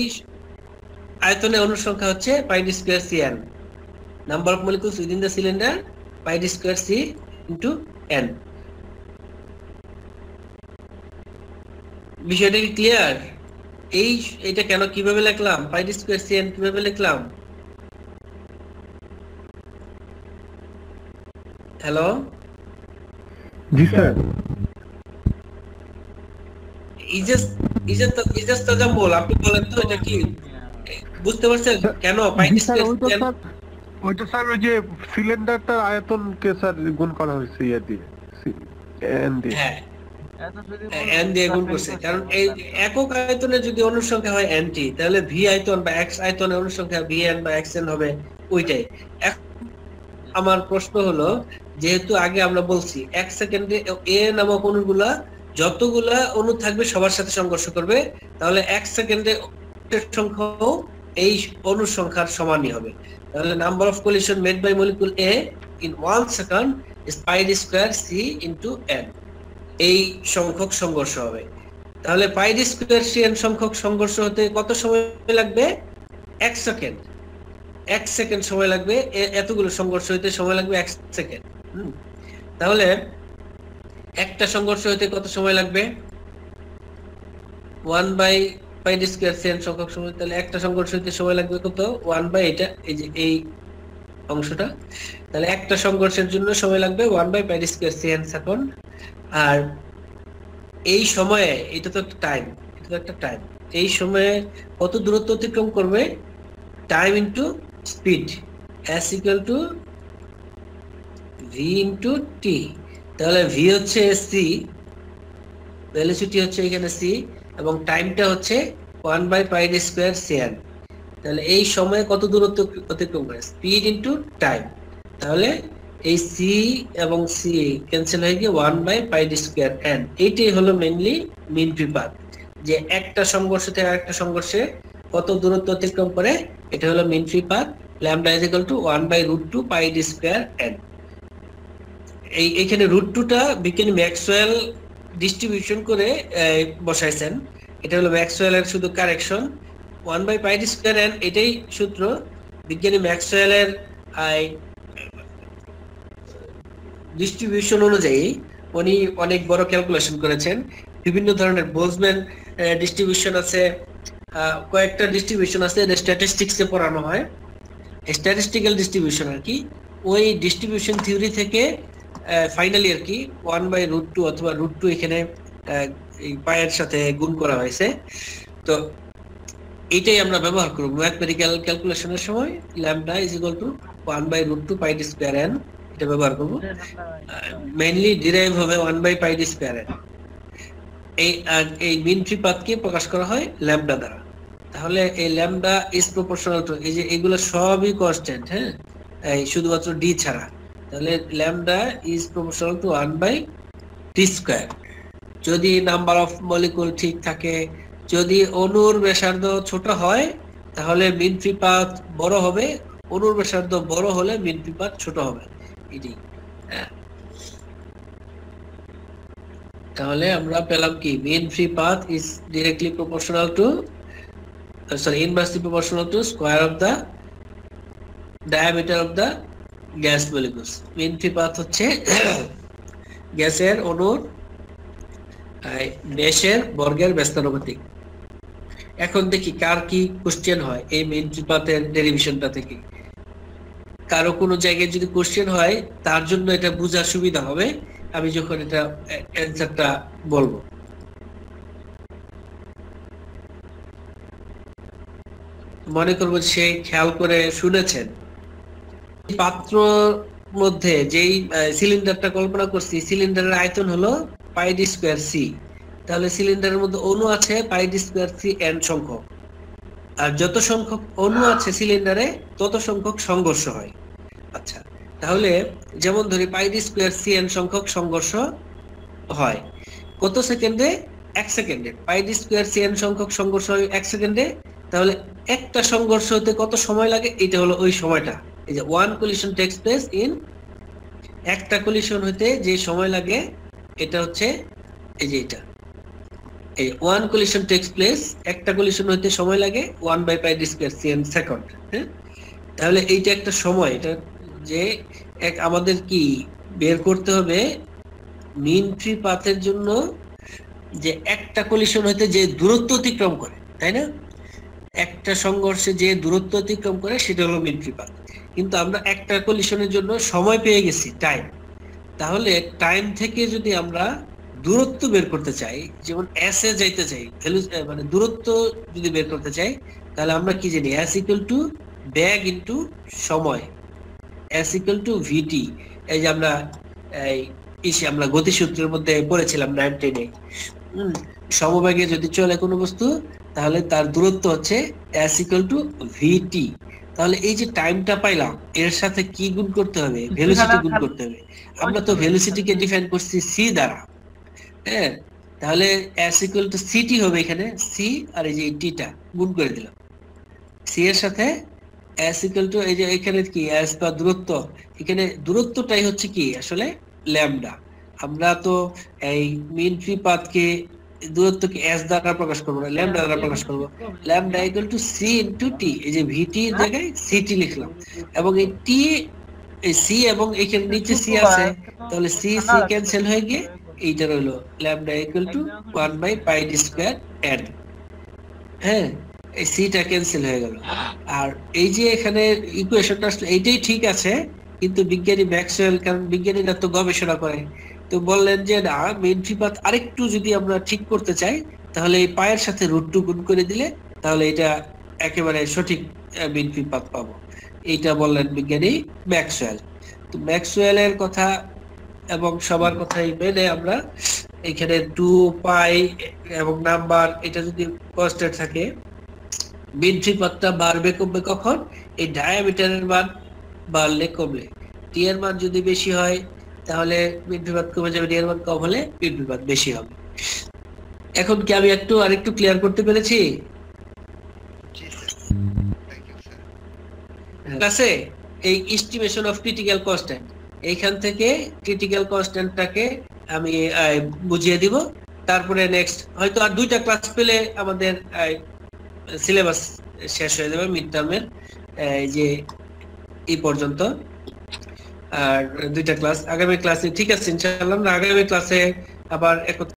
আয়তনে অনুর সংখ্যা হচ্ছে pi D square CN. Number of molecules within the cylinder pi D square C into N. বিষয়টা কি ক্লিয়ার? এইটা কেন, কিভাবে লিখলাম? পাই ডি স্কয়ার সিএন কিভাবে লিখলাম? হ্যালো, জি স্যার। ইজাজ তাজাম্বুল, আপনি বলেন তো এটা কি বুঝতে পারছেন কেন পাই ডি স্কয়ার সিএন? ওইটা স্যার ওই যে সিলিন্ডারটার আয়তনকে স্যার গুণ করা হয়েছে ইয়ে দিয়ে, এন দিয়ে। হ্যাঁ, এন দিয়ে গুণ করছে, কারণ এই একক আয়তনে যদি অনুর সংখ্যা হয় এনটি, তাহলে ভি আয়তন বা এক্স আয়তনে অনুর সংখ্যা ভিএন বা এক্সএন হবে ওইটাই। আমার প্রশ্ন হলো, যেহেতু আগে আমরা বলছি 1 সেকেন্ডে এ নামক অণুগুলা যতগুলা অণু থাকবে সবার সাথে সংঘর্ষ করবে, তাহলে 1 সেকেন্ডে সংখ্যাও এই অণুর সংখ্যার সমানই হবে। তাহলে number of collision made by molecule A in 1 second is pi D square C into n. এই সংখ্যক সংঘর্ষ হবে। তাহলে pi D square C n সংখ্যক সংঘর্ষ হতে কত সময় লাগবে? 1 সেকেন্ড। 1 সেকেন্ড সময় লাগবে, এতগুলো সংঘর্ষ হতে সময় লাগবে 1 সেকেন্ড। তাহলে একটা সংঘর্ষ হতে কত সময় লাগবে? 1 by pi D square C n সংখ্যক সময়। তাহলে একটা সংঘর্ষ হতে সময় লাগবে কত? 1 বাই এটা, এই যে এই অংশটা। তাহলে একটা সংঘর্ষের জন্য সময় লাগবে 1 by pi D square C N second. আর এই সময়ে, এটা তো টাইম, এটা তো একটা টাইম, এই সময়ে কত দূরত্ব অতিক্রম করবে? Time into speed, s equal to v into t। তাহলে v হচ্ছে c, ভেলোসিটি হচ্ছে এখানে c, এবং টাইমটা হচ্ছে 1 by pi D square cn। তাহলে এই সময়ে কত দূরত্ব অতিক্রম করে? Speed into time. তাহলে এই c এবং c ক্যান্সেল হয়ে গিয়ে 1 by pi D square n। এইটাই হলো মেইনলি মিন ফ্রি পাথ, যে একটা সংঘর্ষ থেকে আরেকটা সংঘর্ষে কত দূরত্ব অতিক্রম করে, এটা হলো mean free path. Lambda is equal to 1 by √2 pi D square n। এইখানে √2টা বিজ্ঞানী ম্যাক্সওয়েল ডিস্ট্রিবিউশন করে বসাইছেন। এটা হলো ম্যাক্সওয়েলের শুধু correction. 1 by pi D square n এটাই সূত্র। বিজ্ঞানী ম্যাক্সওয়েলের ডিস্ট্রিবিউশন অনুযায়ী উনি অনেক বড় ক্যালকুলেশন করেছেন। বিভিন্ন ধরনের বোলজম্যান ডিস্ট্রিবিউশন আছে, কয়েকটা ডিস্ট্রিবিউশন আছে, এটা স্ট্যাটিস্টিক্সে পড়ানো হয়। স্ট্যাটিস্টিক্যাল ডিস্ট্রিবিউশন আর কি, ওই ডিস্ট্রিবিউশন থিওরি থেকে ফাইনালি আর কি 1 বাই √2 অথবা √2 এখানে এই পায়ের সাথে গুণ করা হয়েছে। তো এটাই আমরা ব্যবহার করব ম্যাথমেটিক্যাল ক্যালকুলেশনের সময়। Lambda is equal to 1 by √2 pi D square n, এটা ব্যবহার করব। মেইনলি ডিরাইভ হবে 1 by pi D square n। এই মিন ফ্রি পাথকে প্রকাশ করা হয় ল্যামডা দ্বারা। তাহলে এই ল্যামডা ইজ প্রপোর্শনাল টু, এই যে এগুলো সবই কনস্ট্যান্ট, হ্যাঁ, এই শুধুমাত্র ডি ছাড়া। তাহলে lambda is proportional to 1 by T square. যদি নাম্বার অফ মলিকুল ঠিক থাকে, যদি অণুর ব্যাসার্ধ ছোট হয়, তাহলে মিন ফ্রি পাথ বড় হবে, অণুর ব্যাসার্ধ বড় হলে মিন ফ্রি পাথ ছোট হবে। এটি তাহলে আমরা পেলাম কি? Mean free path is directly proportional to, inversely proportional to square of the diameter of the gas molecules. Mean free path হচ্ছে গ্যাসের অণুর ব্যাসের বর্গের ব্যস্তানুপাতিক। এখন দেখি কার কি কোশ্চেন হয় এই মেইন ফ্রি পাথের ডেরিভেশনটা থেকে। কারো কোনো জায়গায় যদি কোশ্চেন হয় তার জন্য এটা বোঝার সুবিধা হবে আমি যখন এটা অ্যানসারটা বলবো। মনে করব সে খেয়াল করে শুনেছেন। পাত্র মধ্যে যেই সিলিন্ডারটা কল্পনা করছি, সিলিন্ডারের আয়তন হলো পাই ডি স্কয়ার সি। তাহলে সিলিন্ডারের মধ্যে অণু আছে পাই ডি স্কয়ার সি এন সংখ্যক, আর যত সংখ্যক অণু আছে সিলিন্ডারে তত সংখ্যক সংঘর্ষ হয়। আচ্ছা, তাহলে যেমন ধরি পাই ডি স্কয়ার সি এন সংখ্যক সংঘর্ষ হয় কত সেকেন্ডে? 1 সেকেন্ডে। পাই ডি স্কয়ার সি এন সংখ্যক সংঘর্ষ হয় 1 সেকেন্ডে। তাহলে একটা সংঘর্ষ হতে কত সময় লাগে? এটা হলো ওই সময়টা। এই যে one collision takes place in, একটা কলিশন হতে যে সময় লাগে এটা হচ্ছে এই যে এটা, এই ওয়ান কলিশন টেকস প্লেস, একটা কলিশন হতে সময় লাগে 1 by pi D square C N second. হ্যাঁ, তাহলে এইটা একটা সময়। এটা যে আমাদের কি বের করতে হবে মিন ফ্রি পাথের জন্য, যে একটা কলিশন হতে যে দূরত্ব অতিক্রম করে, তাই না? একটা সংঘর্ষে যে দূরত্ব অতিক্রম করে সেটা হলো মিন ফ্রি পাথ। কিন্তু আমরা একটা কলিশনের জন্য সময় পেয়ে গেছি, টাইম। তাহলে টাইম থেকে যদি আমরা দূরত্ব বের করতে চাই, যেমন এস এ যাইতে চাই, মানে দূরত্ব যদি বের করতে চাই, তাহলে আমরা কি জানি? S equal to bag into সময়, এস ইকুয়াল টু ভিটি। এই যে আমরা আমরা গতিসূত্রের মধ্যে পড়েছিলাম 9-10-এ। সমবেগে যদি চলে কোনো বস্তু তাহলে তার দূরত্ব হচ্ছে এস ইকুয়াল টু ভিটি। তাহলে এই যে টাইমটা পাইলাম এর সাথে কি গুণ করতে হবে? ভেলোসিটি গুণ করতে হবে। আমরা তো ভেলোসিটিকে ডিফাইন করছি সি দ্বারা। হ্যাঁ, তাহলে এস ইকুয়াল টু সিটি হবে এখানে, সি আর এই যে টিটা গুণ করে দিলাম সি এর সাথে। এস ইকুয়াল টু এই যে এখানে কি এস বা দূরত্ব, এখানে দূরত্বটাই হচ্ছে কি আসলে ল্যামডা। আমরা তো এই মিন ফ্রি পাথকে দূরত্বকে এস দ্বারা প্রকাশ করবো না, ল্যামডা দ্বারা প্রকাশ করবো। Lambda equal to c into t. এই যে ভিটি এর জায়গায় সিটি লিখলাম, এবং এই টি, এই সি এবং এখানে নিচে সি আছে, তাহলে সি সি ক্যান্সেল হয়ে গিয়ে এইটা রইলো lambda equal to 1 by pi D square n. হ্যাঁ, এই সিটা ক্যান্সেল হয়ে গেল। আর এই যে এখানে ইকুয়েশনটা আসলে এইটাই ঠিক আছে, কিন্তু বিজ্ঞানী ম্যাক্সওয়েল, কারণ বিজ্ঞানীরা তো গবেষণা করে, তো বললেন যে না, মেইন ফ্রি পাথ আরেকটু যদি আমরা ঠিক করতে চাই তাহলে এই পায়ের সাথে √2 গুণ করে দিলে তাহলে এটা একেবারে সঠিক মেইন ফ্রি পাথ পাবো। এইটা বললেন বিজ্ঞানী ম্যাক্সওয়েল। তো ম্যাক্সওয়েলের কথা এবং সবার কথাই মেনে আমরা এখানে 2 পাই এবং নাম্বার এটা যদি কনস্ট্যান্ট থাকে, মেইন ফ্রি পাথটা বাড়বে কমবে কখন? এই ডায়ামিটারের মান বাড়লে কমলে। টি এর মান যদি বেশি হয় তাহলে মিন ফ্রি পাথ কমে যাবে, ডি এর মান কম হলে মিন ফ্রি পাথ বেশি হবে। এখন কি আমি আরেকটু ক্লিয়ার করতে পেরেছি? জি স্যার, থ্যাংক ইউ স্যার। আছে এই এস্টিমেশন অফ ক্রিটিক্যাল কনস্ট্যান্ট, এইখান থেকে ক্রিটিক্যাল কনস্ট্যান্টটাকে আমি বুঝিয়ে দিব। তারপরে নেক্সট হয়তো আর 2টা ক্লাস পেলে আমাদের সিলেবাস শেষ হয়ে যাবে মিড টার্মের, যে এই পর্যন্ত। আর 2টা ক্লাস আগামী ক্লাসে, ঠিক আছে ইনশাআল্লাহ, আগামী ক্লাসে আবার